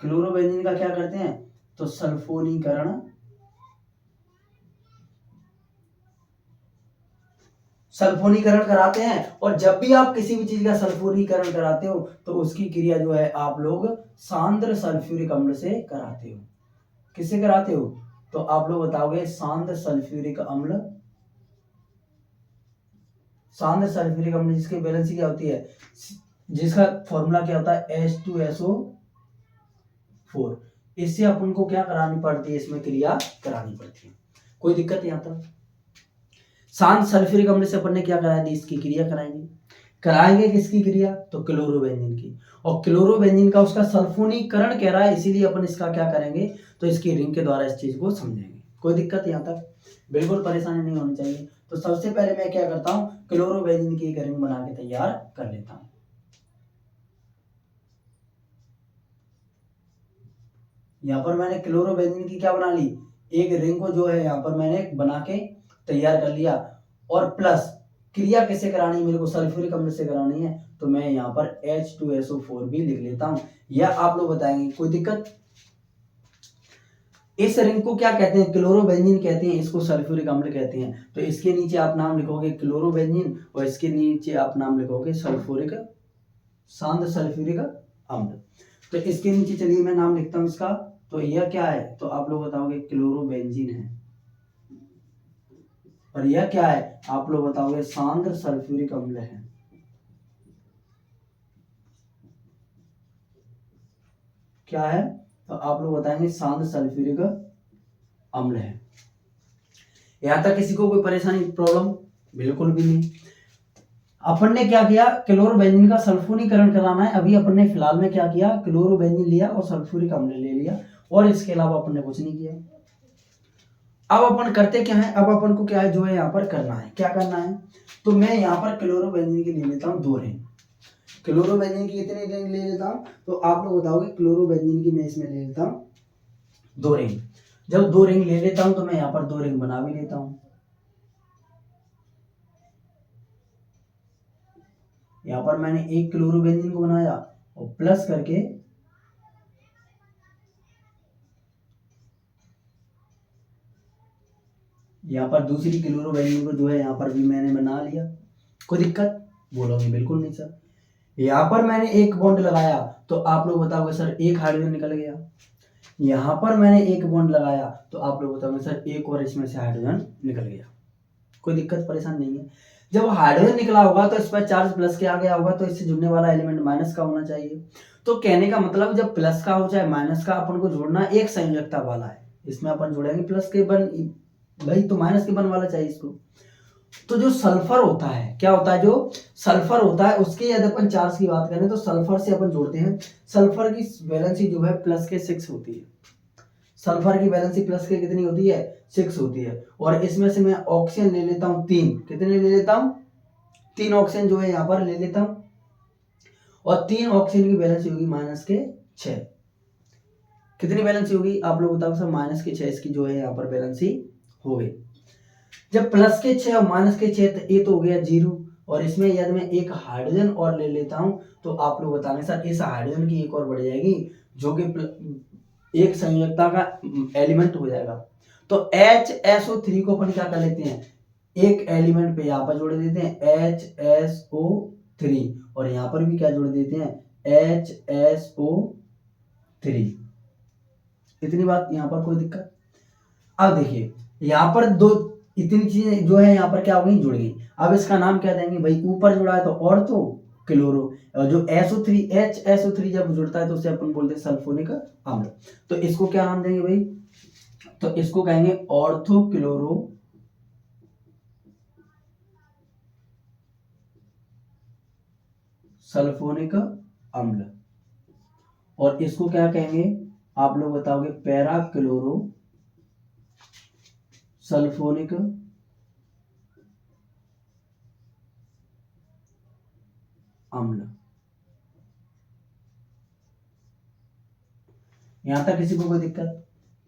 क्लोरोबेंजीन का क्या करते हैं, तो सल्फोनीकरण कराते हैं। और जब भी आप किसी भी चीज का सल्फोनीकरण कराते हो तो उसकी क्रिया जो है आप लोग सांद्र सल्फ्यूरिक अम्ल से कराते हो। किससे कराते हो, तो आप लोग बताओगे सांद्र सल्फ्यूरिक अम्ल सांद्र सल्फ्यूरिक अम्ल जिसकी वैलेंसी क्या होती है, जिसका फॉर्मूला क्या होता है H2SO4, इससे अपन को क्या करानी पड़ती है, इसमें क्रिया करानी पड़ती है। कोई दिक्कत यहाँ तक? शांत सल्फ्यूरिक अम्ल से अपन ने क्या करानी, इसकी क्रिया कराएंगे किसकी क्रिया, तो क्लोरोबेंजीन की। और क्लोरोबेंजीन का उसका सल्फोनीकरण कह रहा है, इसीलिए अपन इसका क्या करेंगे, तो इसकी रिंग के द्वारा इस चीज को समझेंगे। कोई दिक्कत यहाँ तक? बिल्कुल परेशानी नहीं होनी चाहिए। तो सबसे पहले मैं क्या करता हूँ, क्लोरोबेंजीन की एक रिंग बना के तैयार कर लेता हूँ। यहाँ पर मैंने क्लोरोबेंजीन की क्या बना ली, एक रिंग को जो है यहाँ पर मैंने बना के तैयार कर लिया। और प्लस क्रिया कैसे करानी है, मेरे को सल्फ्यूरिक अम्ल से करानी है, तो मैं यहाँ पर H2SO4 भी लिख लेता हूँ, या आप लोग बताएंगे। कोई दिक्कत? इस रिंग को क्या कहते हैं, क्लोरोबेंजीन कहते हैं, इसको सल्फ्यूरिक अम्ल कहते हैं। तो इसके नीचे आप नाम लिखोगे क्लोरोबेंजीन और इसके नीचे आप नाम लिखोगे शांत सल्फ्यूरिक अम्ल। तो इसके नीचे चलिए मैं नाम लिखता हूँ इसका, तो यह क्या है, तो आप लोग बताओगे क्लोरोबेंजीन है, और यह क्या है, आप लोग बताओगे सांद्र सल्फ्यूरिक अम्ल है। क्या है, तो आप लोग बताएंगे सांद्र सल्फ्यूरिक अम्ल है। यहां तक किसी को कोई परेशानी प्रॉब्लम? बिल्कुल भी नहीं। अपन ने क्या किया, क्लोरोबेंजीन का सल्फोनीकरण कराना है। अभी अपन ने फिलहाल में क्या किया, क्लोरोबेंजीन लिया और सल्फ्यूरिक अम्ल ले लिया, और इसके अलावा अपन ने कुछ नहीं किया। अब अपन करते क्या है, अब अपन को क्या है जो है यहाँ पर करना है, क्या करना है, तो मैं यहाँ पर क्लोरोबेंजीन की ले लेता हूँ 2 रिंग। क्लोरोबेंजीन की कितने रिंग ले लेता हूँ, तो आप लोग बताओगे क्लोरोबेंजीन की मैं इसमें ले लेता हूँ 2 रिंग। जब 2 रिंग ले लेता हूँ तो मैं यहाँ पर 2 रिंग बना भी लेता हूँ। यहाँ पर मैंने एक क्लोरोबेंजीन को बनाया और प्लस करके यहाँ पर दूसरी क्लोरोबेंजीन को जो है यहाँ पर भी मैंने बना लिया। कोई दिक्कत? बोलोगे बिल्कुल नहीं सर। यहाँ पर मैंने एक बॉन्ड लगाया, तो आप लोग बताओगे सर एक हाइड्रोजन निकल गया। यहाँ पर मैंने एक बॉन्ड लगाया, तो आप लोग बताओगे सर एक और इसमें से हाइड्रोजन निकल गया। कोई दिक्कत परेशान नहीं है। जब हाइड्रोजन निकला होगा तो इस पर चार्ज प्लस के आ गया होगा, तो इससे जुड़ने वाला एलिमेंट माइनस का होना चाहिए। तो कहने का मतलब जब प्लस का हो चाहे माइनस का, अपन को जोड़ना एक संयोजकता वाला है। इसमें अपन जोड़ेंगे प्लस के बन, भाई तो माइनस के बन वाला चाहिए इसको। तो जो सल्फर होता है, क्या होता है, जो सल्फर होता है उसके यदि अपन चार्ज की बात करें तो सल्फर से अपन जोड़ते हैं। सल्फर की वैलेंसी जो है प्लस के 6 होती है। सल्फर की वैलेंसी प्लस के कितनी होती है, 6 होती है। और इसमें से मैं ऑक्सीजन ले लेता हूँ 3। कितने ले लेता हूँ, 3 ऑक्सीजन जो है यहाँ पर ले लेता हूँ, और 3 ऑक्सीजन की वैलेंसी होगी माइनस के 6। कितनी वैलेंसी होगी, आप लोग बताओ सर, माइनस के 6 इसकी जो है यहाँ पर वैलेंसी हो गई। जब प्लस के 6 और माइनस के 6, तो ये तो हो गया 0। और इसमें यदि मैं एक हाइड्रोजन और ले लेता हूं, तो आप लोग बताएंगे सर इस हाइड्रोजन की एक और बढ़ जाएगी, जो कि एक संयोजकता का एलिमेंट हो जाएगा। तो HSO3 को अपन क्या कर लेते हैं, एक एलिमेंट पे यहाँ पर जोड़ देते हैं HSO3, और यहाँ पर भी क्या जोड़ देते हैं HSO3। इतनी बात यहाँ पर, कोई दिक्कत? अब देखिए यहाँ पर दो इतनी चीजें जो है यहाँ पर क्या हो गई, जुड़ गई। अब इसका नाम क्या देंगे भाई, ऊपर जुड़ा है तो और तो क्लोरो, और जो HSO3 जब जुड़ता है तो उसे अपन बोलते हैं सल्फोनिक अम्ल। तो इसको क्या नाम देंगे भाई, तो इसको कहेंगे ऑर्थो क्लोरो सल्फोनिक अम्ल। और इसको क्या कहेंगे, आप लोग बताओगे पैरा क्लोरो सल्फोनिक अम्ल। यहां तक किसी को कोई दिक्कत?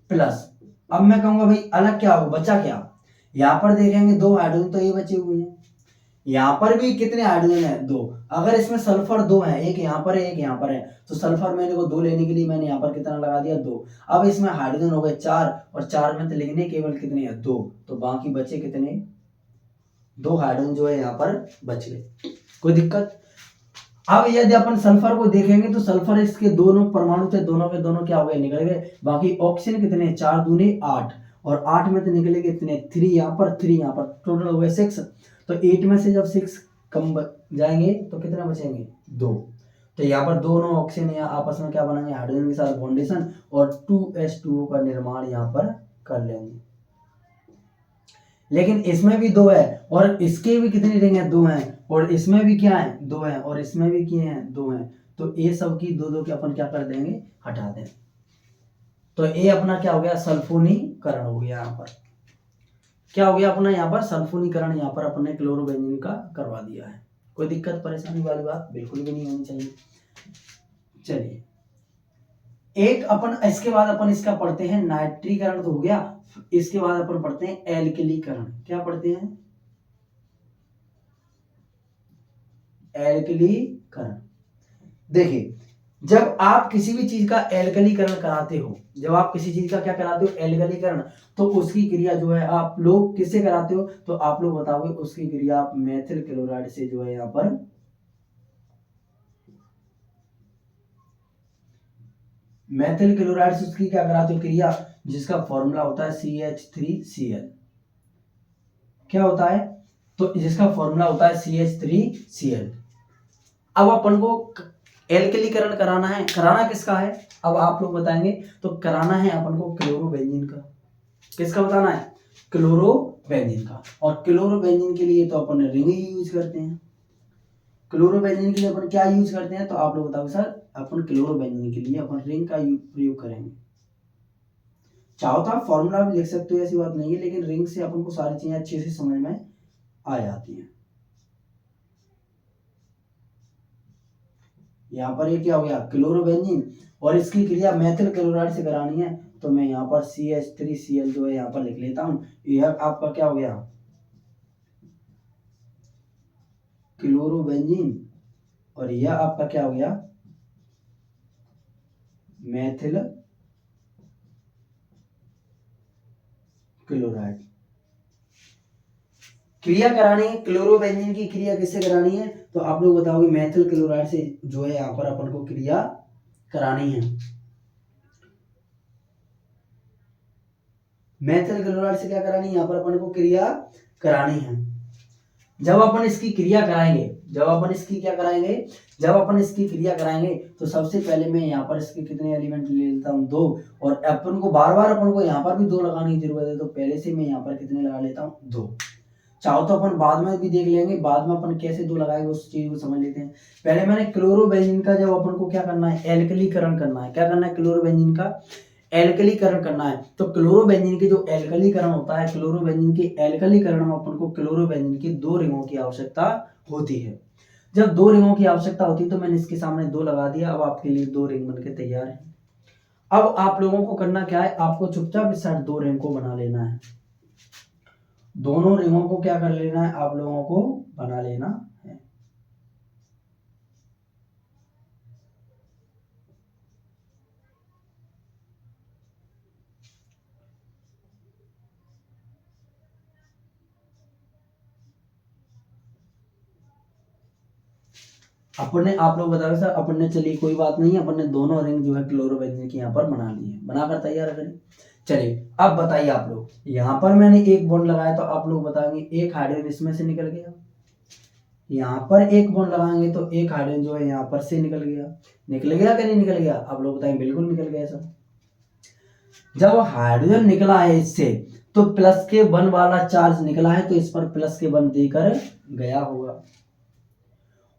प्लस अब मैं कहूंगा भाई अलग क्या हो, बचा क्या, यहां पर देखेंगे 2 हाइड्रोजन तो ये बचे हुए हैं। यहाँ पर भी कितने हाइड्रोजन है, 2। अगर इसमें सल्फर 2 है, एक यहाँ पर है एक यहाँ पर है, तो सल्फर मैंने को 2 लेने के लिए मैंने यहाँ पर कितना लगा दिया, 2। अब इसमें हाइड्रोजन हो गए 4, और 4 में तो लिखने केवल कितने हैं, 2। तो बाकी बचे कितने, 2 हाइड्रोजन जो है यहाँ पर बच गए। कोई दिक्कत? अब यदि अपन सल्फर को देखेंगे तो सल्फर इसके दोनों परमाणु थे, दोनों के दोनों क्या हो गए, निकल गए। बाकी ऑक्सीजन कितने, 4 दूनी 8, और 8 में तो निकले कितने, 3 यहाँ पर 3 यहाँ पर, टोटल हो गए 6। तो 8 में से जब 6 कम जाएंगे तो कितना बचेंगे 2। तो यहाँ पर दोनों ऑक्सीजन यहाँ आपस में क्या बनाएंगे, हाइड्रोजन के साथ बॉन्डेशन और 2s2 का निर्माण यहाँ पर कर लेंगे। लेकिन इसमें भी 2 है और इसके भी कितनी रिंग है, 2 हैं, और इसमें भी क्या है 2 हैं, और इसमें भी किए हैं 2 हैं। तो ये सब की 2 के अपन क्या कर देंगे, हटा दें। तो ये अपना क्या हो गया, सल्फोनीकरण हो गया। यहाँ पर क्या हो गया अपना, यहाँ पर सल्फोनीकरण यहाँ पर अपने क्लोरोबेंजीन का करवा दिया है। कोई दिक्कत परेशानी वाली बात बिल्कुल भी नहीं होनी चाहिए। चलिए एक अपन इसके बाद अपन इसका पढ़ते हैं नाइट्रीकरण तो हो गया। इसके बाद अपन पढ़ते हैं एल्कलीकरण। क्या पढ़ते हैं, एल्कलीकरण। देखिए जब आप किसी भी चीज का एल्कलीकरण कराते हो, जब आप किसी चीज का क्या कराते हो, एल्कलीकरण, तो उसकी क्रिया जो है आप लोग किससे कराते हो, तो आप लोग बताओगे उसकी क्रिया आप मेथिल क्लोराइड से जो है यहाँ पर मेथिल क्लोराइड से उसकी क्या कराते हो क्रिया, जिसका फॉर्मूला होता है CH3Cl। क्या होता है, तो जिसका फॉर्मूला होता है CH3Cl। अब अपन को एल्कलीकरण कराना है, कराना किसका है, अब आप लोग बताएंगे, तो कराना है अपन को क्लोरोबेंजीन का। किसका बताना है, क्लोरोबेंजीन का। और क्लोरोबेंजीन के लिए तो अपन रिंग ही यूज करते हैं। क्लोरोबेंजीन के लिए अपन क्या यूज करते हैं, तो आप लोग बताओ सर, अपन क्लोरोबेंजीन के लिए अपन रिंग का प्रयोग करेंगे। चाहो तो आप फॉर्मूला भी लिख सकते हो, ऐसी बात नहीं है, लेकिन रिंग से अपन को सारी चीजें अच्छे से समझ में आ जाती हैं। यहाँ पर ये क्या हो गया, क्लोरोबेंजीन, और इसकी क्रिया मेथिल क्लोराइड से करानी है, तो मैं यहाँ पर CH3Cl जो है यहाँ पर लिख लेता हूँ। यह आपका क्या हो गया, क्लोरोबेंजीन, और यह आपका क्या हो गया, मेथिल क्लोराइड। क्रिया करानी है क्लोरोबेंजीन की, क्रिया किससे करानी है, तो आप लोग बताओगे मेथिल क्लोराइड से जो है यहाँ पर अपन को क्रिया करानी है। मेथिल क्लोराइड से क्या करानी है, यहाँ पर अपन को क्रिया करानी है। जब अपन इसकी क्रिया कराएंगे, जब अपन इसकी क्या कराएंगे, जब अपन इसकी क्रिया कराएंगे, तो सबसे पहले मैं यहाँ पर इसके कितने एलिमेंट ले लेता हूँ, 2, और अपन को बार बार अपन को यहाँ पर भी 2 लगाने की जरूरत है, तो पहले से मैं यहाँ पर कितने लगा लेता हूँ, 2। चाहो तो अपन बाद में भी देख लेंगे, बाद में अपन कैसे 2 लगाएंगे उस चीज को समझ लेते हैं। पहले मैंने क्लोरोबेंजीन का, जब अपन को क्या करना है, एल्कलीकरण करना है, क्या करना है, क्लोरोबेंजीन का एल्कलीकरण करना है, तो क्लोरोबेंजीन के जो एल्कलीकरण होता है, क्लोरोबेंजीन के एल्कलीकरण में अपन को क्लोरोबेंजीन की 2 रिंगों की आवश्यकता होती है। जब 2 रिंगों की आवश्यकता होती है, तो मैंने इसके सामने 2 लगा दिया। अब आपके लिए 2 रिंग बनके तैयार है। अब आप लोगों को करना क्या है, आपको चुपचाप इस साइड 2 रिंग को बना लेना है। दोनों रिंगों को क्या कर लेना है, आप लोगों को बना लेना है। अपने आप लोग बताओ सर, अपन ने, चलिए कोई बात नहीं, अपन ने दोनों रिंग जो है क्लोरोबेंजीन की यहाँ पर बना ली है, बनाकर तैयार करें। चलिए अब बताइए आप लोग, यहाँ पर मैंने एक बॉन्ड लगाया, तो आप लोग बताएंगे एक हाइड्रोजन इसमें से निकल गया। यहाँ पर एक बॉन्ड लगाएंगे तो एक हाइड्रोजन जो है यहाँ पर से निकल गया। निकल गया कि नहीं निकल गया, आप लोग बताएंगे बिल्कुल निकल गया सर। जब हाइड्रोजन निकला है इससे, तो प्लस के 1 वाला चार्ज निकला है, तो इस पर प्लस के 1 देकर गया होगा,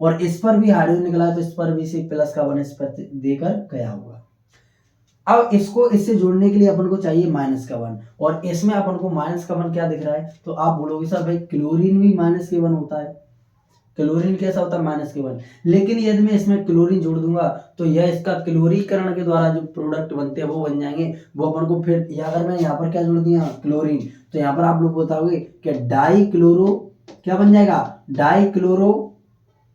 और इस पर भी हाइड्रोजन निकला है, तो इस पर भी से प्लस का 1 इस पर देकर गया होगा। अब इसको इससे जोड़ने के लिए अपन को चाहिए माइनस का 1, और इसमें अपन को माइनस का 1 क्या दिख रहा है, तो आप बोलोगे सर भाई क्लोरीन भी माइनस के 1 होता है। क्लोरीन कैसा होता है, माइनस के 1। लेकिन यदि मैं इसमें क्लोरीन जोड़ दूंगा, तो यह इसका क्लोरीकरण के द्वारा जो प्रोडक्ट बनते हैं वो बन जाएंगे, वो अपन को फिर, या अगर मैं यहाँ पर क्या जोड़ दिया, क्लोरीन, तो यहाँ पर आप लोग बताओगे कि डाई क्लोरो क्या बन जाएगा, डाई क्लोरो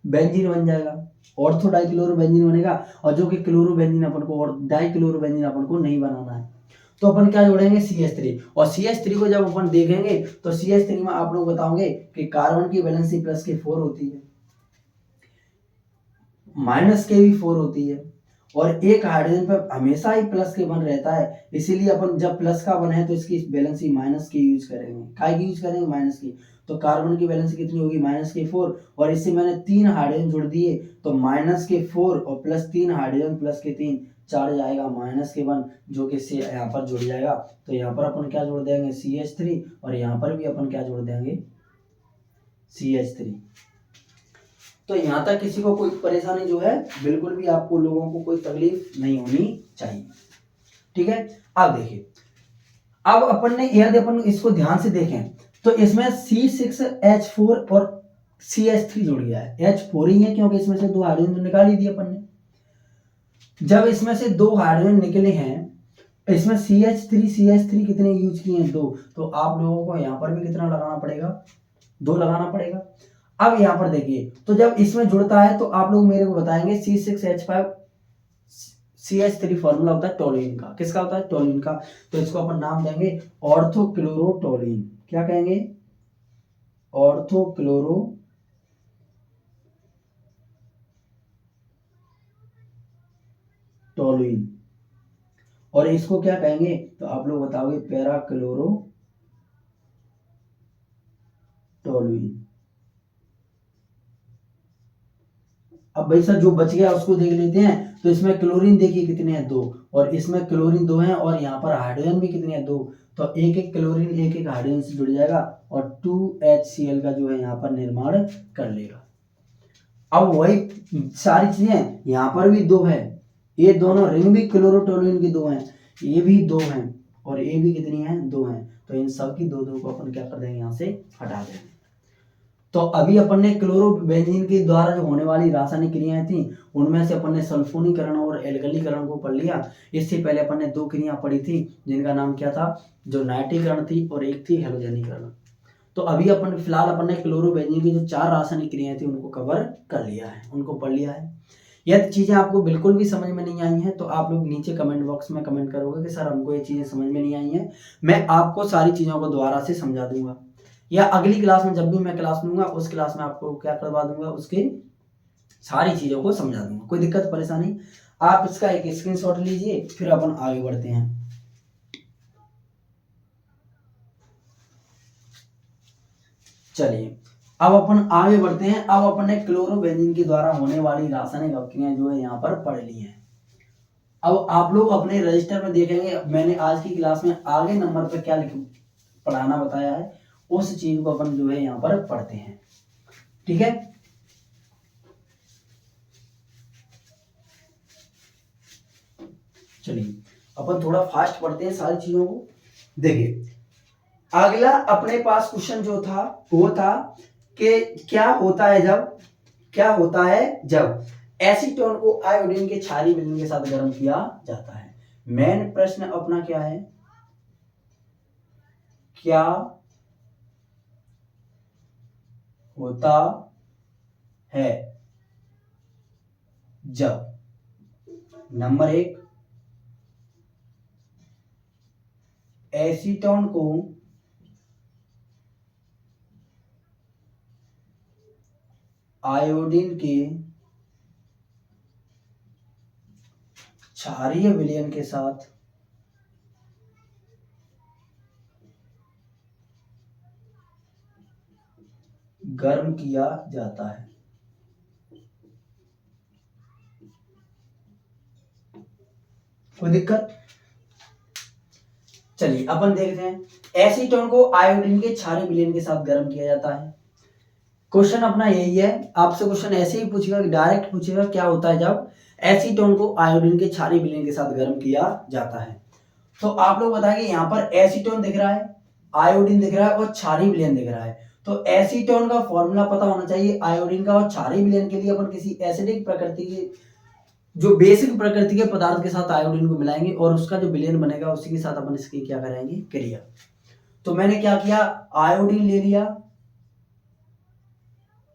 बेंजीन बन जाएगा, ऑर्थो डाई क्लोरो बेंजीन बनेगा। और जो कि क्लोरो बेंजीन अपन को, और डाई क्लोरो बेंजीन अपन को नहीं बनाना है, तो अपन क्या जोड़ेंगे, CH3। और CH3 को जब अपन देखेंगे, तो CH3 में आप लोग बताओगे कि कार्बन की वैलेंसी प्लस के 4 होती है, माइनस के भी 4 होती है, और एक हाइड्रोजन पर हमेशा ही प्लस के 1 रहता है। इसीलिए अपन जब प्लस का 1 है, तो इसकी वैलेंसी माइनस की यूज करेंगे। काय की यूज करेंगे, माइनस की। तो कार्बन की वैलेंसी कितनी होगी -4, और इससे मैंने 3 हाइड्रोजन जोड़ दिए तो -4 और +3 हाइड्रोजन +3 चार्ज आएगा -1, जो कि इससे यहाँ पर जुड़ जाएगा। तो यहाँ पर अपन क्या जोड़ देंगे CH3, और यहाँ पर भी अपन क्या जोड़ देंगे CH3। तो यहाँ तक किसी को कोई परेशानी जो है बिल्कुल भी आपको लोगों को कोई तकलीफ नहीं होनी चाहिए, ठीक है। अब देखिए, अब अपन ने यदि अपन इसको ध्यान से देखें तो इसमें C6H4 और CH3 जुड़ गया है। H4 ही है क्योंकि इसमें से 2 हाइड्रोजन तो निकाल ही दिए अपन ने। जब इसमें से 2 हाइड्रोजन निकले हैं, इसमें CH3 कितने यूज किए हैं 2, तो आप लोगों को यहाँ पर भी कितना लगाना पड़ेगा 2 लगाना पड़ेगा। अब यहाँ पर देखिए, तो जब इसमें जुड़ता है तो आप लोग मेरे को बताएंगे C6H5 CH3 फॉर्मूला होता है टोल्यूइन का। किसका होता है टोल्यूइन का। तो इसको अपन नाम देंगे ऑर्थोक्लोरोटोल्यूइन। क्या कहेंगे ऑर्थोक्लोरोटोल्यूइन। और इसको क्या कहेंगे तो आप लोग बताओगे पैराक्लोरोटोल्यूइन। अब भाई सर जो बच गया उसको देख लेते हैं। तो इसमें क्लोरीन देखिए कितने हैं 2, और इसमें क्लोरीन 2 हैं, और यहाँ पर हाइड्रोजन भी कितने हैं 2, तो एक एक क्लोरीन एक एक हाइड्रोजन से जुड़ जाएगा और 2HCl का जो है यहाँ पर निर्माण कर लेगा। अब वही सारी चीजें यहाँ पर भी 2 है, ये दोनों रिंग भी क्लोरोटोल्यूइन की 2 हैं, ये भी 2 हैं, और ये भी कितनी है 2 हैं। तो इन सब की 2 को अपन क्या कर देंगे यहाँ से हटा देंगे। तो अभी अपन ने क्लोरोबेंजीन के द्वारा जो होने वाली रासायनिक क्रियाएं थी उनमें से अपन ने सल्फोनीकरण और एल्कलीकरण को पढ़ लिया। इससे पहले अपन ने 2 क्रियाएं पढ़ी थी जिनका नाम क्या था, जो नाइट्रीकरण थी और एक थी हेलोजनीकरण। तो अभी अपन फिलहाल अपन ने क्लोरोबेंजीन की जो 4 रासायनिक क्रियाएं थी उनको कवर कर लिया है, उनको पढ़ लिया है। यदि चीजें आपको बिल्कुल भी समझ में नहीं आई हैं तो आप लोग नीचे कमेंट बॉक्स में कमेंट करोगे कि सर हमको ये चीजें समझ में नहीं आई हैं, मैं आपको सारी चीजों को दोबारा से समझा दूंगा, या अगली क्लास में जब भी मैं क्लास लूंगा उस क्लास में आपको क्या करवा दूंगा, उसके सारी चीजों को समझा दूंगा। कोई दिक्कत परेशानी, आप इसका एक स्क्रीनशॉट लीजिए, फिर अपन आगे बढ़ते हैं। चलिए अब अपन आगे बढ़ते हैं। अब अपन ने क्लोरोबेंजीन के द्वारा होने वाली रासायनिक अभिक्रियाएं जो है यहाँ पर पढ़ ली हैं। अब आप लोग अपने रजिस्टर में देखेंगे मैंने आज की क्लास में आगे नंबर पर क्या पढ़ाना बताया है, उस चीज को अपन जो है यहाँ पर पढ़ते हैं, ठीक है। चलिए अपन थोड़ा फास्ट पढ़ते हैं सारी चीजों को। देखिए अगला अपने पास क्वेश्चन जो था वो था कि क्या होता है जब एसीटोन को आयोडीन के क्षारीय विलयन के साथ गर्म किया जाता है। मेन प्रश्न अपना क्या है, क्या होता है जब, नंबर 1, एसीटोन को आयोडीन के क्षारीय विलयन के साथ गर्म किया जाता है। कोई दिक्कत। चलिए अपन देखते हैं, एसीटोन को आयोडीन के क्षारीय विलयन के साथ गर्म किया जाता है। क्वेश्चन अपना यही है, आपसे क्वेश्चन ऐसे ही पूछेगा, डायरेक्ट पूछेगा क्या होता है जब एसीटोन को आयोडीन के क्षारीय विलयन के साथ गर्म किया जाता है। तो आप लोग बताएंगे यहाँ पर एसीटोन दिख रहा है, आयोडीन दिख रहा है और क्षारीय विलयन दिख रहा है। तो एसीटोन का फॉर्मूला पता होना चाहिए आयोडीन का, और क्षारीय विलयन के लिए अपन किसी एसिडिक प्रकृति के, जो बेसिक प्रकृति के पदार्थ के साथ आयोडीन को मिलाएंगे और उसका जो विलयन बनेगा उसी के साथ अपन इसकी क्या करेंगे क्रिया। तो मैंने क्या किया, आयोडीन ले लिया,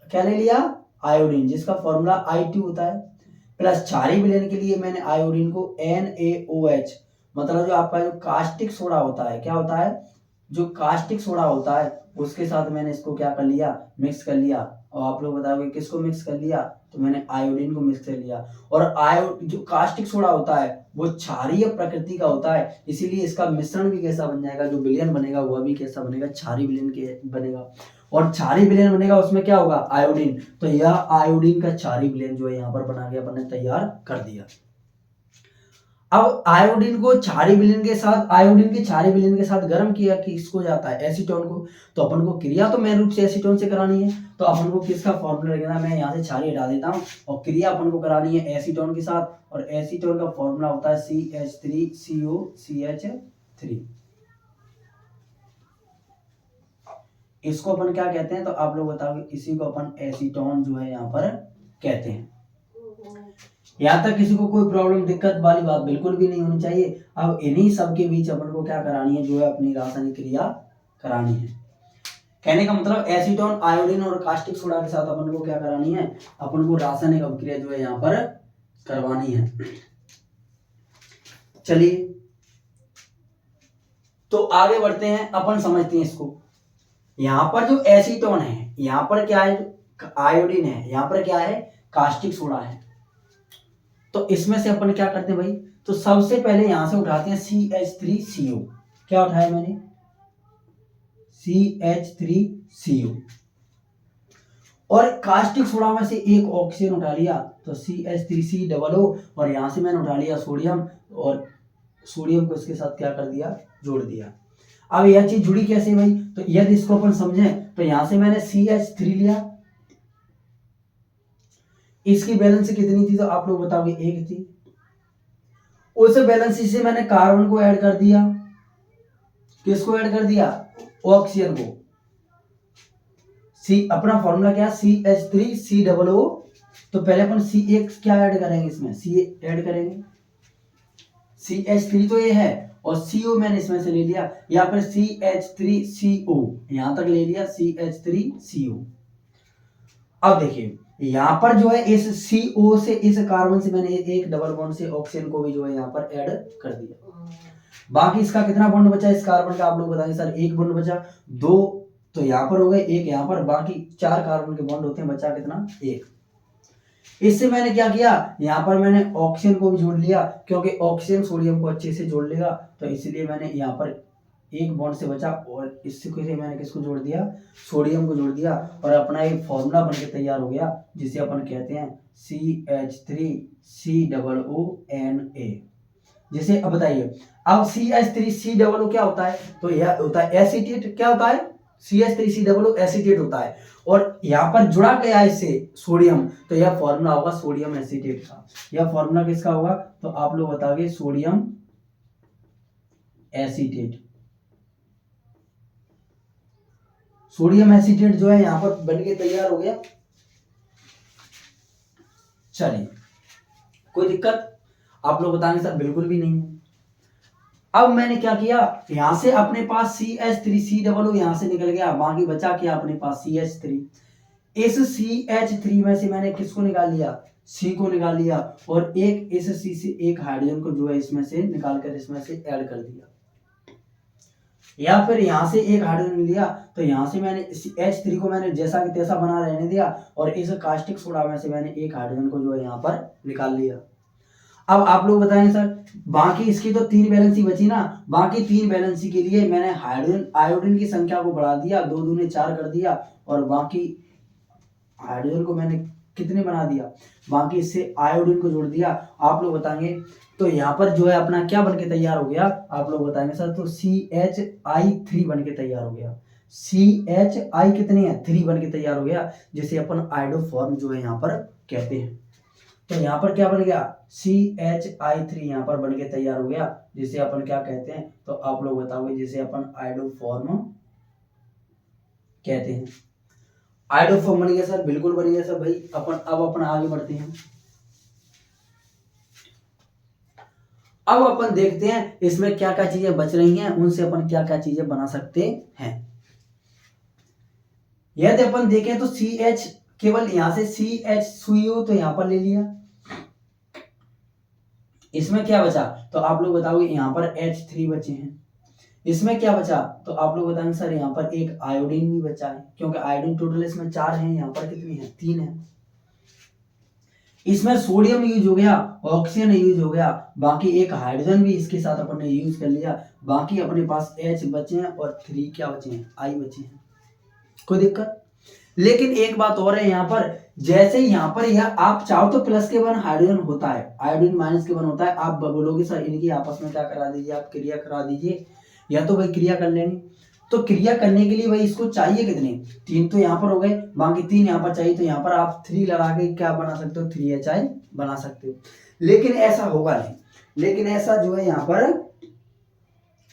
क्या ले लिया आयोडीन, जिसका फॉर्मूला I2 होता है, प्लस क्षारीय विलयन के लिए मैंने आयोडीन को NaOH, मतलब जो आपका जो कास्टिक सोडा होता है, क्या होता है जो कास्टिक सोडा होता है उसके साथ मैंने इसको क्या कर लिया मिक्स कर लिया। और आप लोग बताओगे किसको मिक्स कर लिया, तो मैंने आयोडीन को मिक्स कर लिया। और जो कास्टिक सोडा होता है वो क्षारीय प्रकृति का होता है, इसीलिए इसका मिश्रण भी कैसा बन जाएगा, जो विलयन बनेगा वह भी कैसा बनेगा, क्षारीय विलयन के बनेगा। और क्षारीय विलयन बनेगा उसमें क्या होगा, आयोडीन। तो यह आयोडीन का क्षारीय विलयन जो है यहाँ पर बना के अपन ने तैयार कर दिया। अब आयोडीन को क्षारीय विलयन के साथ, आयोडीन के क्षारीय विलयन के साथ गर्म किया कि इसको जाता है एसीटोन को। तो अपन को क्रिया तो मेन रूप से एसीटोन से करानी है, तो अपन को किसका फॉर्मूला लिखना है, मैं यहाँ से क्षारीय हटा देता हूँ और क्रिया अपन को करानी है एसीटोन के साथ, और एसीटोन का फॉर्मूला होता है CH3COCH3। इसको अपन क्या कहते हैं, तो आप लोग बताओगे, इसी को अपन एसीटोन जो है यहाँ पर कहते हैं। यहाँ तक किसी को कोई प्रॉब्लम दिक्कत वाली बात बिल्कुल भी नहीं होनी चाहिए। अब इन्हीं सब के बीच अपन को क्या करानी है, जो है अपनी रासायनिक क्रिया करानी है। कहने का मतलब एसीटोन, आयोडीन और कास्टिक सोडा के साथ अपन को क्या करानी है, अपन को रासायनिक अभिक्रिया जो है यहाँ पर करवानी है। चलिए तो आगे बढ़ते हैं, अपन समझते हैं इसको। यहाँ पर जो एसीटोन है, यहाँ पर क्या है, आयोडीन है, यहाँ पर क्या है, कास्टिक सोडा है। तो इसमें से अपन क्या करते हैं भाई, तो सबसे पहले यहां से उठाते हैं CH3CO। क्या उठाया मैंने, CH3CO। और कास्टिक सोडा में से एक ऑक्सीजन उठा लिया, तो CH3COO, और यहां से मैंने उठा लिया सोडियम, और सोडियम को इसके साथ क्या कर दिया, जोड़ दिया। अब यह चीज जुड़ी कैसे भाई, तो यदि इसको अपन समझें तो यहां से मैंने CH3 लिया, इसकी वैलेंसी कितनी थी, तो आप लोग बताओगे 1 थी। उस वैलेंसी से मैंने कार्बन को ऐड कर दिया, किसको ऐड कर दिया, ऑक्सीजन को। सी अपना फॉर्मूला क्या, CH3COO। तो पहले अपन C1 क्या ऐड करेंगे, इसमें C ऐड करेंगे, CH3 तो ये है, और CO मैंने इसमें से ले लिया, या फिर CH3CO यहां तक ले लिया, CH3CO। अब देखिए यहाँ पर जो है इस CO से, इस कार्बन से मैंने एक डबल बॉन्ड से ऑक्सीजन को भी जो है यहाँ पर ऐड कर दिया। बाकी इसका कितना बॉन्ड बचा इस कार्बन का, आप लोग बताएंगे सर, एक बॉन्ड बचा, 2 तो यहाँ पर हो गए, एक यहाँ पर, बाकी 4 कार्बन के बॉन्ड होते हैं, बचा कितना, 1। इससे मैंने क्या किया, यहाँ पर मैंने ऑक्सीजन को भी जोड़ लिया, क्योंकि ऑक्सीजन सोडियम को अच्छे से जोड़ लेगा, तो इसलिए मैंने यहाँ पर एक बॉन्ड से बचा, और इससे मैंने किसको जोड़ दिया, सोडियम को जोड़ दिया, और अपना एक फॉर्मूला बनके तैयार हो गया, जिसे अपन कहते हैं CH3COONA। जिसे अब बताइए, अब CH3COO क्या होता है, तो यह होता है एसीटेट। क्या होता है, CH3COO एसीटेट होता है, और यहाँ पर जुड़ा गया है इससे सोडियम, तो यह फॉर्मूला होगा सोडियम एसीटेट का। यह फॉर्मूला किसका होगा, तो आप लोग बताओगे सोडियम एसीटेट। सोडियम एसीटेट जो है यहाँ पर बनके तैयार हो गया। चलिए कोई दिक्कत, आप लोग बताएंगे सर बिल्कुल भी नहीं है। अब मैंने क्या किया, यहां से अपने पास CH3COO यहां से निकल गया, बाकी बचा क्या अपने पास CH3। इस CH3 में से मैंने किसको निकाल लिया, C को निकाल लिया, और एक इस C से एक हाइड्रोजन को जो है इसमें से निकाल कर इसमें से ऐड कर दिया, या फिर यहां से एक हाइड्रोजन लिया, तो यहां से मैंने H3 को मैंने जैसा कि तैसा बना रहने दिया, और इस कास्टिक सोडा में से मैंने एक हाइड्रोजन को जो है यहाँ पर निकाल लिया। अब आप लोग बताएंगे सर, बाकी इसकी तो 3 वैलेंसी बची ना, बाकी 3 वैलेंसी के लिए मैंने हाइड्रोजन आयोडीन की संख्या को बढ़ा दिया, 2 दूने 4 कर दिया, और बाकी हाइड्रोजन को मैंने कितने बना दिया, बाकी इससे आयोडीन को जोड़ दिया। आप लोग बताएंगे तो यहाँ पर जो है अपना क्या बनके तैयार हो गया, आप लोग बताएंगे सर, तो CHI3 बनके तैयार हो गया। CHI कितनी है, 3 बनके तैयार हो गया, जिसे अपन आइडोफॉर्म जो है यहाँ पर कहते हैं। तो यहाँ पर क्या बन गया, CHI3 यहाँ पर बनके तैयार हो गया, जिसे अपन क्या कहते हैं, तो आप लोग बताओगे, जिसे अपन आइडोफॉर्म कहते हैं। आइडोफॉर्म बन गया सर, बिल्कुल बन गया सर भाई। अब अपन आगे बढ़ते हैं। अब अपन देखते हैं इसमें क्या क्या चीजें बच रही हैं, उनसे अपन क्या क्या चीजें बना सकते हैं। यदि अपन देखें तो CH केवल यहां से CH तो यहां पर ले लिया, इसमें क्या बचा, तो आप लोग बताओगे यहाँ पर H3 बचे हैं। इसमें क्या बचा, तो आप लोग बताएंगे सर यहाँ पर एक आयोडीन भी बचा है, क्योंकि आयोडीन टोटल इसमें 4 है, यहाँ पर कितनी है, 3 है। इसमें सोडियम यूज हो गया, ऑक्सीजन यूज हो गया, बाकी एक हाइड्रोजन भी इसके साथ अपन ने यूज कर लिया, बाकी अपने पास H बचे हैं और 3 क्या बचे हैं, I बचे हैं। कोई दिक्कत। लेकिन एक बात और है यहाँ पर, जैसे यहाँ पर यह आप चाहो तो प्लस के वन हाइड्रोजन होता है, आयोडीन माइनस के वन होता है, आप बोलोगे सर इनकी आपस में क्या करा दीजिए, आप क्रिया करा दीजिए, या तो भाई क्रिया कर लेंगे। तो क्रिया करने के लिए भाई इसको चाहिए कितने, 3 तो यहाँ पर हो गए, बाकी 3 यहाँ पर चाहिए, तो यहाँ पर आप 3 लगा के क्या बना सकते हो, 3HI बना सकते हो। लेकिन ऐसा होगा नहीं, लेकिन ऐसा जो है यहाँ पर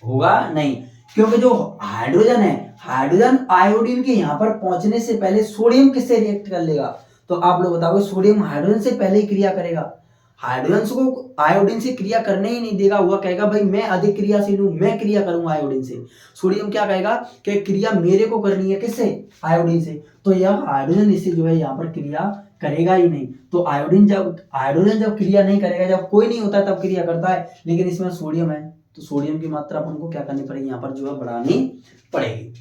होगा नहीं, क्योंकि जो हाइड्रोजन है, हाइड्रोजन आयोडीन के यहाँ पर पहुंचने से पहले सोडियम किससे रिएक्ट कर लेगा, तो आप लोग बताओगे सोडियम हाइड्रोजन से पहले ही क्रिया करेगा। हाइड्रोजन को आयोडीन से क्रिया करने ही नहीं देगा, वह कहेगा भाई मैं अधिक क्रियाशील हूं, मैं क्रिया करूंगा आयोडीन से। सोडियम क्या कहेगा कि क्रिया मेरे को करनी है, किससे, आयोडीन से। तो यह हाइड्रोजन इससे जो है यहाँ पर क्रिया करेगा ही नहीं। तो आयोडीन जब हाइड्रोजन जब क्रिया नहीं करेगा, जब कोई नहीं होता तब क्रिया करता है, लेकिन इसमें सोडियम है, तो सोडियम की मात्रा अपन को क्या करनी पड़ेगी, यहाँ पर जो है बढ़ानी पड़ेगी।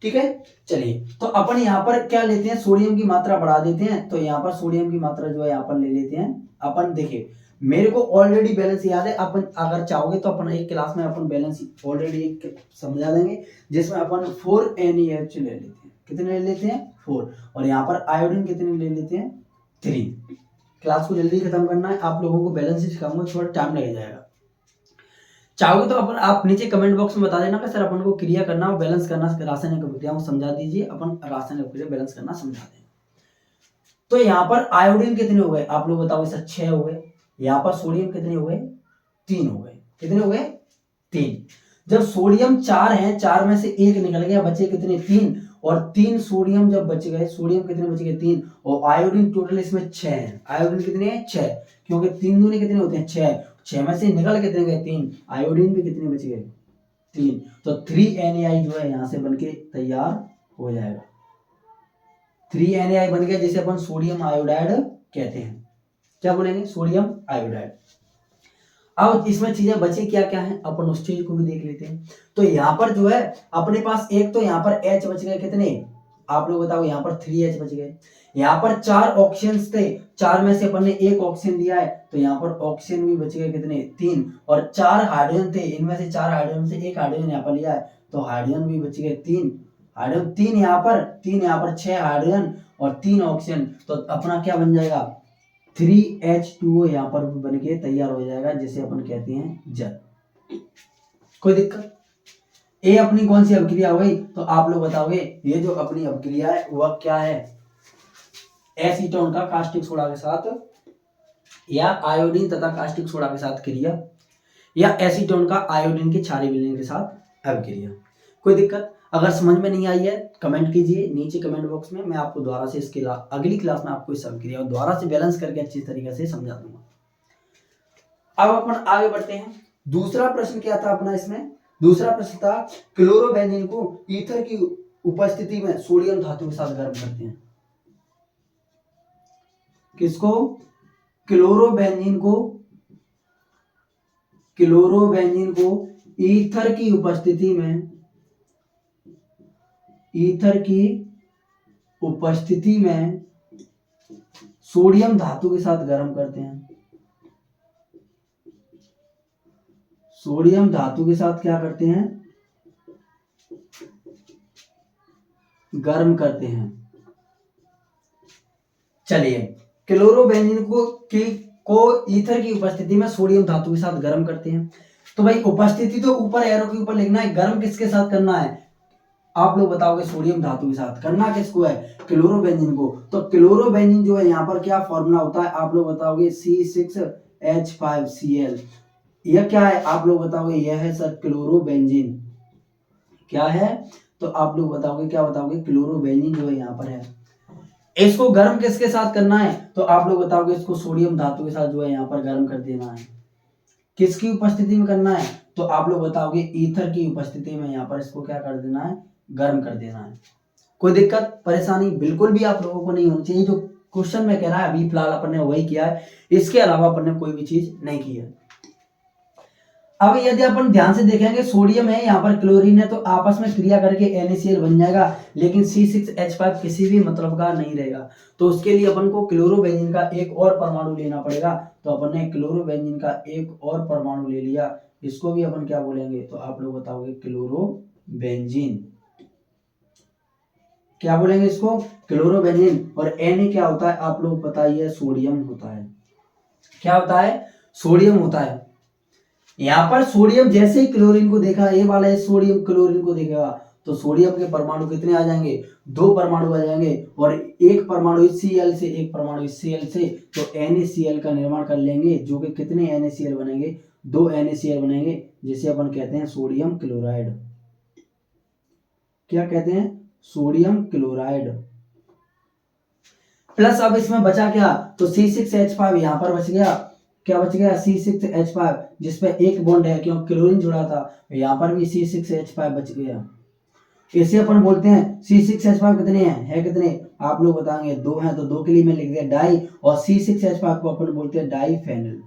ठीक है, चलिए तो अपन यहाँ पर क्या लेते हैं, सोडियम की मात्रा बढ़ा देते हैं। तो यहाँ पर सोडियम की मात्रा जो है यहाँ पर ले लेते हैं अपन। देखिए मेरे को ऑलरेडी बैलेंस याद है, अपन अगर चाहोगे तो अपन एक क्लास में अपन बैलेंस ऑलरेडी समझा देंगे, जिसमें अपन 4NaH ले लेते हैं। कितने ले लेते हैं, 4, और यहाँ पर आयोडीन कितने ले लेते हैं, 3। क्लास को जल्दी खत्म करना है, आप लोगों को बैलेंस ही सिखाऊंगा, थोड़ा टाइम लग जाएगा। चाहोगे तो अपन आप नीचे कमेंट बॉक्स में बता देना कि सर अपन को क्रिया करना और बैलेंस करना, रासायनिक अभिक्रियाओं को समझा दीजिए, अपन रासायनिक अभिक्रिया बैलेंस करना समझा दें। तो यहाँ पर आयोडीन कितने हो गए, आप लोग बताओगे सर 6 हो गए। यहाँ पर सोडियम कितने हो गए, 3 हो गए। कितने हो गए, 3। जब सोडियम 4 है, 4 में से 1 निकल गया, बचे कितने, 3, और 3 सोडियम जब बच गए, सोडियम कितने बच गए, 3, और आयोडीन टोटल इसमें 6 है। आयोडीन कितने हैं, 6, क्योंकि 3 दूनी कितने होते हैं, 6, 6 में से निकल कितने गए, 3, आयोडीन भी कितने बच गए, 3। तो 3NaI जो है यहां से बनके तैयार हो जाएगा। 3NaI बन गया, जिसे अपन सोडियम आयोडाइड कहते हैं। क्या बोलेंगे, सोडियम आयोडाइड। अब इसमें चीजें बची क्या क्या है, अपन उस चीज को भी देख लेते हैं। तो यहाँ पर जो है अपने पास एक तो यहाँ पर H बच गए, कितने, आप लोग बताओ, यहाँ पर 3H बच गए। यहाँ पर 4 ऑक्सीजन थे, 4 में से अपन ने 1 ऑक्सीजन लिया है, तो यहाँ पर ऑक्सीजन भी बच गए कितने, 3, और 4 हाइड्रोजन थे, इनमें से 4 हाइड्रोजन से 1 हाइड्रोजन यहाँ पर लिया है, तो हाइड्रोजन भी बच गए 3 हाइड्रोजन, 3 यहाँ पर, 3 यहाँ पर, 6 हाइड्रोजन और 3 ऑक्सीजन। तो अपना क्या बन जाएगा, 3H2O यहाँ पर बन के तैयार हो जाएगा, जिसे अपन कहते हैं जल। कोई दिक्कत। ए अपनी कौन सी अभिक्रिया हो गई, तो आप लोग बताओगे ये जो अपनी अभिक्रिया है वह क्या है, एसीटोन का कास्टिक सोडा के साथ, या आयोडीन तथा कास्टिक सोडा के साथ क्रिया, या एसीटोन का आयोडीन के क्षारीय विलयन के साथ अभिक्रिया। कोई दिक्कत। अगर समझ में नहीं आई है कमेंट कीजिए नीचे कमेंट बॉक्स में, मैं आपको दोबारा से इसके अगली क्लास में आपको इस अभिक्रिया को दोबारा से बैलेंस करके अच्छी तरीके से समझा दूंगा। अब अपन आगे बढ़ते हैं। दूसरा प्रश्न क्या था अपना इसमें, दूसरा प्रश्न था क्लोरोबेंजीन को ईथर की उपस्थिति में सोडियम धातु के साथ गर्म करते हैं। किसको, क्लोरोबेंजीन को ईथर की उपस्थिति में सोडियम धातु के साथ गर्म करते हैं। सोडियम धातु के साथ क्या करते हैं, गर्म करते हैं। चलिए क्लोरोबेंजीन को ईथर की उपस्थिति में सोडियम धातु के साथ गर्म करते हैं। तो भाई उपस्थिति तो ऊपर एरो के ऊपर लिखना है, गर्म किसके साथ करना है, आप लोग बताओगे सोडियम धातु के साथ। करना किसको है, क्लोरोबेंजीन को। तो क्लोरोबेंजीन जो है यहाँ पर क्या फॉर्मूला होता है, आप लोग बताओगे C6H5Cl। यह क्या है, आप लोग बताओगे, यह है सर क्लोरोबेंजीन। क्या है, तो आप लोग बताओगे, क्या बताओगे, क्लोरोबेंजीन जो है यहाँ पर है। इसको गर्म किसके साथ करना है, तो आप लोग बताओगे इसको सोडियम धातु के साथ जो है यहाँ पर गर्म कर देना है। किसकी उपस्थिति में करना है, तो आप लोग बताओगे ईथर की उपस्थिति में यहाँ पर इसको क्या कर देना है, गर्म कर देना है। कोई दिक्कत परेशानी बिल्कुल भी आप लोगों को नहीं होनी चाहिए। जो क्वेश्चन में कह रहा है अभी फिलहाल अपन ने वही किया है, इसके अलावा अपन ने कोई भी चीज नहीं की है। अब यदि अपन ध्यान से देखेंगे, सोडियम है यहाँ पर, क्लोरीन है, तो आपस में क्रिया करके NaCl बन जाएगा, लेकिन C6H5 किसी भी मतलब का नहीं रहेगा। तो उसके लिए अपन को क्लोरोबेंजीन का एक और परमाणु लेना पड़ेगा। तो अपन ने क्लोरोबेंजीन का एक और परमाणु ले लिया, इसको भी अपन क्या बोलेंगे, तो आप लोग बताओगे क्लोरोबेंजीन। क्या बोलेंगे इसको, क्लोरोबेंजीन। और Na क्या होता है आप लोग बताइए, सोडियम होता है। क्या होता है, सोडियम होता है। यहाँ पर सोडियम जैसे ही क्लोरीन को देखा, ये वाला है सोडियम क्लोरीन को देखेगा तो सोडियम के परमाणु कितने आ जाएंगे, 2 परमाणु आ जाएंगे। और एक परमाणु इस Cl से, एक परमाणु इस Cl से, तो NaCl का निर्माण कर लेंगे, जो कि कितने NaCl बनेंगे, 2 NaCl बनेंगे, जिसे अपन कहते हैं सोडियम क्लोराइड। क्या कहते हैं, सोडियम क्लोराइड। प्लस अब इसमें बचा क्या, तो C6H5 यहाँ पर बच गया। क्या बच गया, C6H5, जिसपे एक बॉन्ड है क्योंकि क्लोरीन जुड़ा था, यहाँ पर भी C6H5 बच गया। इसे अपन बोलते हैं C6H5 कितने हैं, है कितने, आप लोग बताएंगे 2 हैं, तो 2 के लिए मैं लिख दिया डाई, और C6H5 को अपन बोलते हैं डाई फेनिल।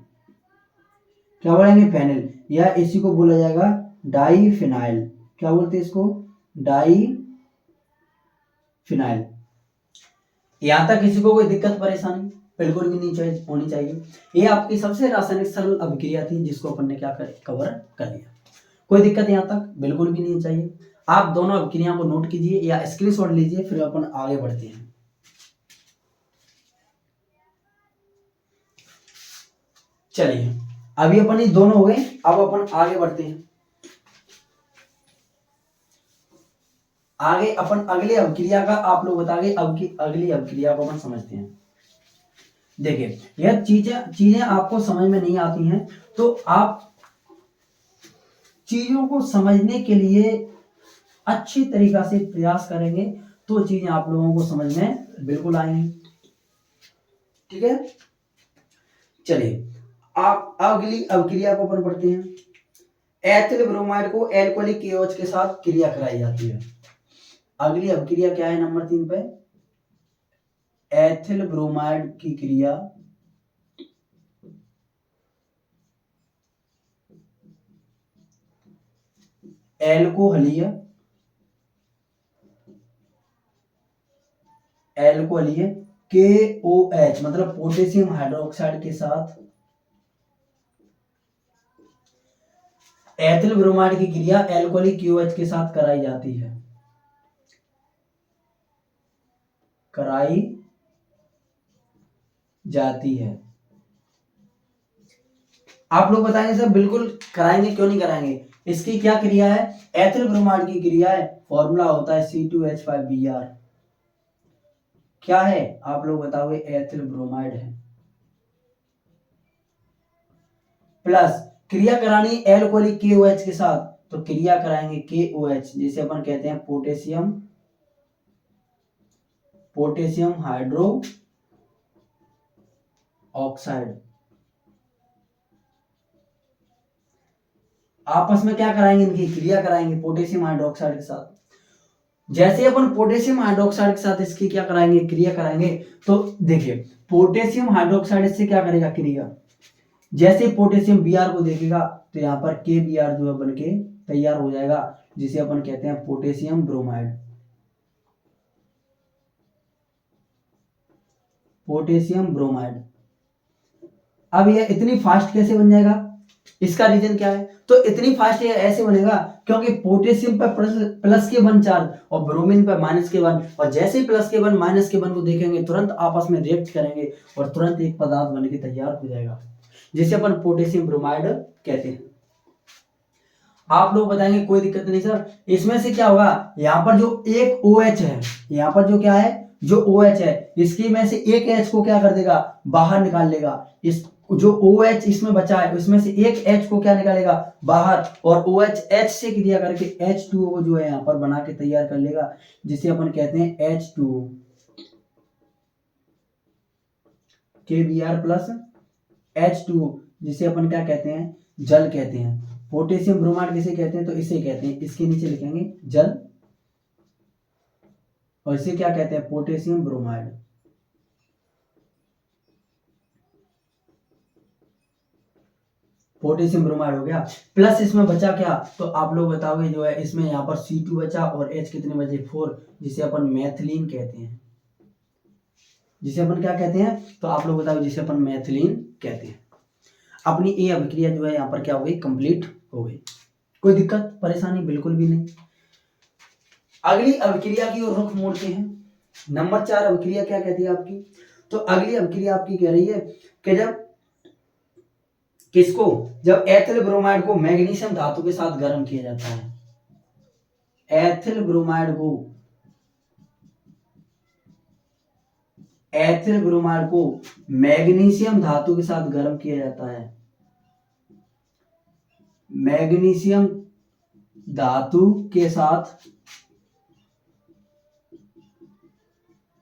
क्या बोलेंगे, फेनिल, या इसी को बोला जाएगा डाई फिनाइल। क्या बोलते हैं इसको, डाई फिनाइल। यहां तक किसी को कोई दिक्कत परेशानी बिल्कुल भी नहीं होनी चाहिए। ये आपकी सबसे रासायनिक सरल अभिक्रिया थी, जिसको अपन ने क्या कवर कर लिया। कोई दिक्कत यहाँ तक बिल्कुल भी नहीं चाहिए। आप दोनों अभिक्रिया को नोट कीजिए या स्क्रीनशॉट लीजिए, फिर अपन आगे बढ़ते हैं। चलिए, अभी अपन ये दोनों हो गए, अब अपन आगे बढ़ते हैं। आगे अपन अगली अभिक्रिया का आप लोग बताएंगे, अगली अभिक्रिया को अपन समझते हैं। देखिए, यह चीजें आपको समझ में नहीं आती हैं, तो आप चीजों को समझने के लिए अच्छी तरीका से प्रयास करेंगे तो चीजें आप लोगों को समझ में बिल्कुल आएंगी। ठीक है, चलिए आप अगली अभिक्रिया को अपन पढ़ते हैं। एथिल ब्रोमाइड को एल्कोहलिक KOH के साथ क्रिया कराई जाती है। अगली अभिक्रिया क्या है, नंबर 3 पे, एथिल ब्रोमाइड की क्रिया एल्कोहलीय KOH मतलब पोटेशियम हाइड्रोक्साइड के साथ, एथिल ब्रोमाइड की क्रिया एल्कोहलिक KOH के साथ कराई जाती है, कराई जाती है। आप लोग बताएंगे सर बिल्कुल कराएंगे, क्यों नहीं कराएंगे। इसकी क्या क्रिया है, एथिल ब्रोमाइड की क्रिया है, फॉर्मूला होता है C2H5Br। क्या है आप लोग बताओगे, एथिल ब्रोमाइड है, प्लस क्रिया करानी एल्कोहलिक KOH के साथ, तो क्रिया कराएंगे KOH, जिसे अपन कहते हैं पोटेशियम हाइड्रो ऑक्साइड। आपस में क्या कराएंगे, इनकी क्रिया कराएंगे पोटेशियम हाइड्रोक्साइड के साथ। जैसे अपन पोटेशियम हाइड्रोक्साइड के साथ इसकी क्या कराएंगे, क्रिया कराएंगे, तो देखिए पोटेशियम हाइड्रोक्साइड इससे क्या करेगा क्रिया, जैसे पोटेशियम Br को देखेगा तो यहाँ पर KBr जो है बनके तैयार हो जाएगा, जिसे अपन कहते हैं पोटेशियम ब्रोमाइड। Potassium bromide. अब यह इतनी फास्ट कैसे बन जाएगा, इसका रीजन क्या है, तो इतनी फास्ट ये ऐसे बनेगा क्योंकि पोटेशियम पर प्लस के 1 चार्ज और ब्रोमीन पर माइनस के 1, और जैसे ही प्लस के 1 माइनस के 1 को देखेंगे तुरंत आपस में रिएक्ट करेंगे और तुरंत एक पदार्थ बनके तैयार हो जाएगा, जिसे अपन पोटेशियम ब्रोमाइड कहते हैं। आप लोग बताएंगे कोई दिक्कत नहीं सर, इसमें से क्या होगा, यहाँ पर जो एक OH है, यहाँ पर जो क्या है, जो OH है, इसकी में से एक H को क्या कर देगा, बाहर निकाल लेगा। इस जो OH इसमें बचा है उसमें से एक H को क्या निकालेगा, बाहर, और OH H से क्रिया करके H2O जो है यहाँ पर बना के तैयार कर लेगा, जिसे अपन कहते हैं H2O, KBr प्लस H2O, जिसे अपन क्या कहते हैं, जल कहते हैं। पोटेशियम ब्रोमाइड किसे कहते हैं, तो इसे कहते हैं, इसके नीचे लिखेंगे जल, और इसे क्या कहते हैं, पोटेशियम ब्रोमाइड। पोटेशियम ब्रोमाइड हो गया, प्लस इसमें बचा क्या, तो आप लोग बताओगे जो है इसमें यहाँ पर C2 बचा और H कितने बचे, 4, जिसे अपन मैथिलीन कहते हैं, जिसे अपन क्या कहते हैं, तो आप लोग बताओगे जिसे अपन मैथिलीन कहते हैं। अपनी ये अभिक्रिया जो है यहाँ पर क्या हो गई, कंप्लीट हो गई। कोई दिक्कत परेशानी बिल्कुल भी नहीं। अगली अभिक्रिया की ओर रुख मोड़ते हैं। नंबर 4 अभिक्रिया क्या कहती है आपकी? तो अगली अभिक्रिया आपकी कह रही है कि जब एथिल ब्रोमाइड को मैग्नीशियम धातु के साथ गर्म किया जाता है, एथिल ब्रोमाइड को मैग्नीशियम धातु के साथ गर्म किया जाता है, मैग्नीशियम धातु के साथ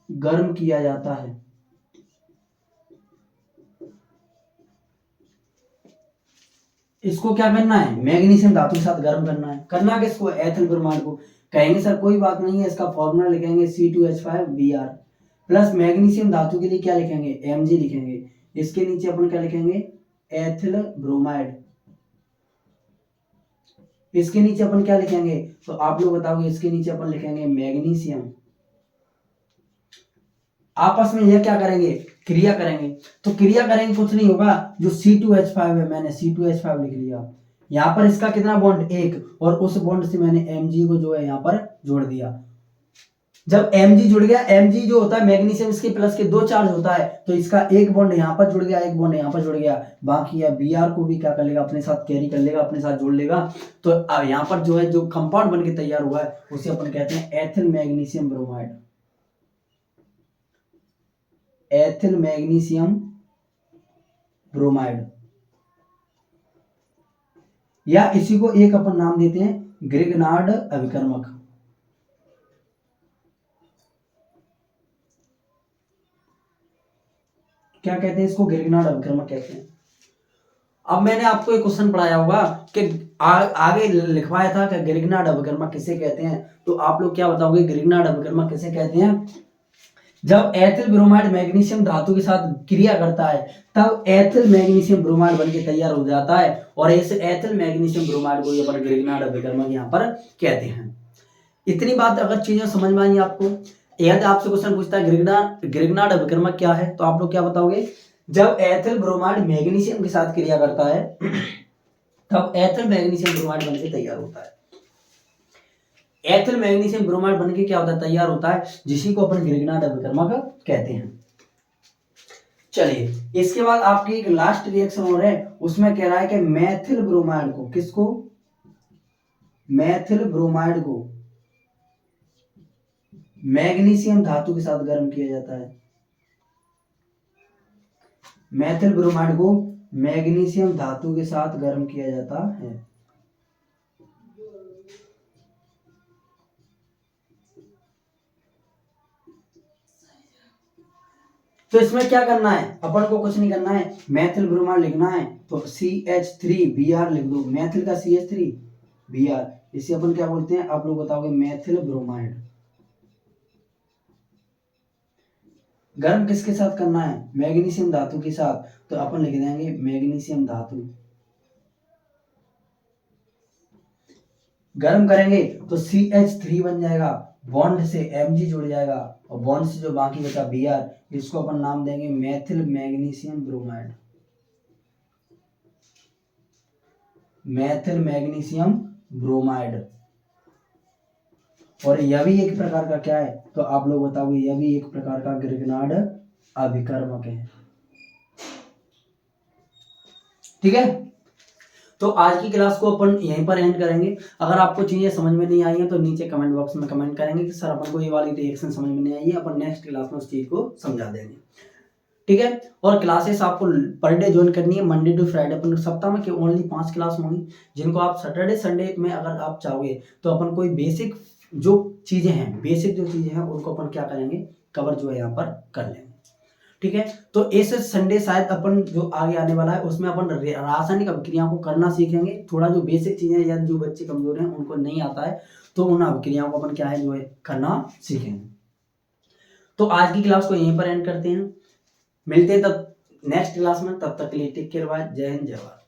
गर्म किया जाता है, इसको क्या करना है? मैग्नीशियम धातु के साथ गर्म करना है। करना किसको? एथिल ब्रोमाइड को। कहेंगे सर कोई बात नहीं है, इसका फॉर्मूला लिखेंगे C2H5Br प्लस मैग्नीशियम धातु के लिए क्या लिखेंगे? Mg लिखेंगे। इसके नीचे अपन क्या लिखेंगे? Ethyl bromide. इसके नीचे अपन क्या लिखेंगे? तो आप लोग बताओगे। इसके नीचे अपन लिखेंगे मैग्नीशियम। आपस में यह क्या करेंगे? क्रिया करेंगे। तो क्रिया करेंगे कुछ नहीं होगा, जो C2H5 है, मैंने C2H5 लिख लिया। यहाँ पर इसका कितना बॉन्ड? एक, और उस बॉन्ड से मैंने Mg को जो है यहाँ पर जोड़ दिया। जब Mg जुड़ गया, Mg जो होता है मैग्नीशियम, इसके प्लस के 2 चार्ज होता है, तो इसका एक बॉन्ड यहाँ पर जुड़ गया, एक बॉन्ड यहाँ पर जुड़ गया। बाकी है Br को भी क्या कर लेगा? अपने साथ कैरी कर लेगा, अपने साथ जोड़ लेगा। तो अब यहाँ पर जो है जो कंपाउंड बन के तैयार हुआ है उसे अपन कहते हैं ethyl magnesium bromide. Ethyl magnesium bromide, या इसी को एक अपन नाम देते हैं ग्रिग्नार्ड अभिकर्मक। क्या कहते हैं इसको? ग्रिग्नार्ड अभिकर्मक कहते हैं। अब मैंने आपको एक क्वेश्चन पढ़ाया होगा कि आगे लिखवाया था कि ग्रिग्नार्ड अभिकर्मक किसे कहते हैं, तो आप लोग क्या बताओगे? ग्रिग्नार्ड अभिकर्मक किसे कहते हैं? जब एथिल ब्रोमाइड मैग्नीशियम धातु के साथ क्रिया करता है तब एथिल मैग्नीशियम ब्रोमाइड बनके तैयार हो जाता है, और इस एथिल मैग्नीशियम ब्रोमाइड को अपन ग्रिग्नार्ड अभिकर्मक यहाँ पर कहते हैं। इतनी बात अगर चीजें समझ में आई आपको, यदि आपसे क्वेश्चन पूछता है ग्रिग्नार्ड अभिकर्मक क्या है, तो आप लोग क्या बताओगे? जब एथिल ब्रोमाइड मैग्नीशियम के साथ क्रिया करता है तब एथिल मैग्नीशियम ब्रोमाइड बनके तैयार होता है। एथिल मैग्नीशियम ब्रोमाइड बनके क्या होता है? तैयार होता है, जिसी को अपन ग्रिग्नार्ड अभिकर्मक कहते हैं। चलिए, इसके बाद आपकी एक लास्ट रिएक्शन हो रहा है, उसमें कह रहा है कि मेथिल ब्रोमाइड को, किसको? मेथिल ब्रोमाइड को मैग्नीशियम धातु के साथ गर्म किया जाता है। मेथिल ब्रोमाइड को मैग्नीशियम धातु के साथ गर्म किया जाता है। तो इसमें क्या करना है? अपन को कुछ नहीं करना है, मेथिल ब्रोमाइड लिखना है तो CH3Br लिख दो। मेथिल का CH3Br, इसे अपन क्या बोलते हैं? आप लोग बताओगे। मेथिल ब्रोमाइड गर्म किसके साथ करना है? मैग्नीशियम धातु के साथ, तो अपन लिख देंगे मैग्नीशियम धातु। गर्म करेंगे तो CH3 बन जाएगा, बॉन्ड से Mg जुड़ जाएगा, और बॉन्ड से जो बाकी बचा Br, इसको अपन नाम देंगे methyl magnesium bromide. Methyl magnesium bromide. और यह भी एक प्रकार का क्या है? तो आप लोग बताओगे। यह भी एक प्रकार का ग्रिग्नार्ड अभिकर्मक है। ठीक है, तो आज की क्लास को अपन यहीं पर एंड करेंगे। अगर आपको चीजें समझ में नहीं आई हैं तो नीचे कमेंट बॉक्स में कमेंट करेंगे कि सर अपन को ये वाली रिएक्शन समझ में नहीं आई है, अपन नेक्स्ट क्लास में उस चीज को समझा देंगे। ठीक है, और क्लासेस आपको पर डे ज्वाइन करनी है, मंडे टू फ्राइडे। अपन सप्ताह में ओनली 5 क्लास होंगी, जिनको आप सैटरडे संडे में अगर आप चाहोगे तो अपन कोई बेसिक जो चीजें हैं उनको अपन क्या करेंगे? कवर जो है यहाँ पर कर लेंगे। ठीक है, तो इस संडे शायद अपन जो आगे आने वाला है उसमें अपन रासायनिक अभिक्रियाओं को करना सीखेंगे। थोड़ा जो बेसिक चीजें या जो बच्चे कमजोर हैं उनको नहीं आता है, तो उन अभिक्रियाओं को अपन क्या है जो है करना सीखेंगे। तो आज की क्लास को यहीं पर एंड करते हैं, मिलते हैं तब नेक्स्ट क्लास में। तब तक के लिए टेक केयर, बाय, जय हिंद, जय भारत।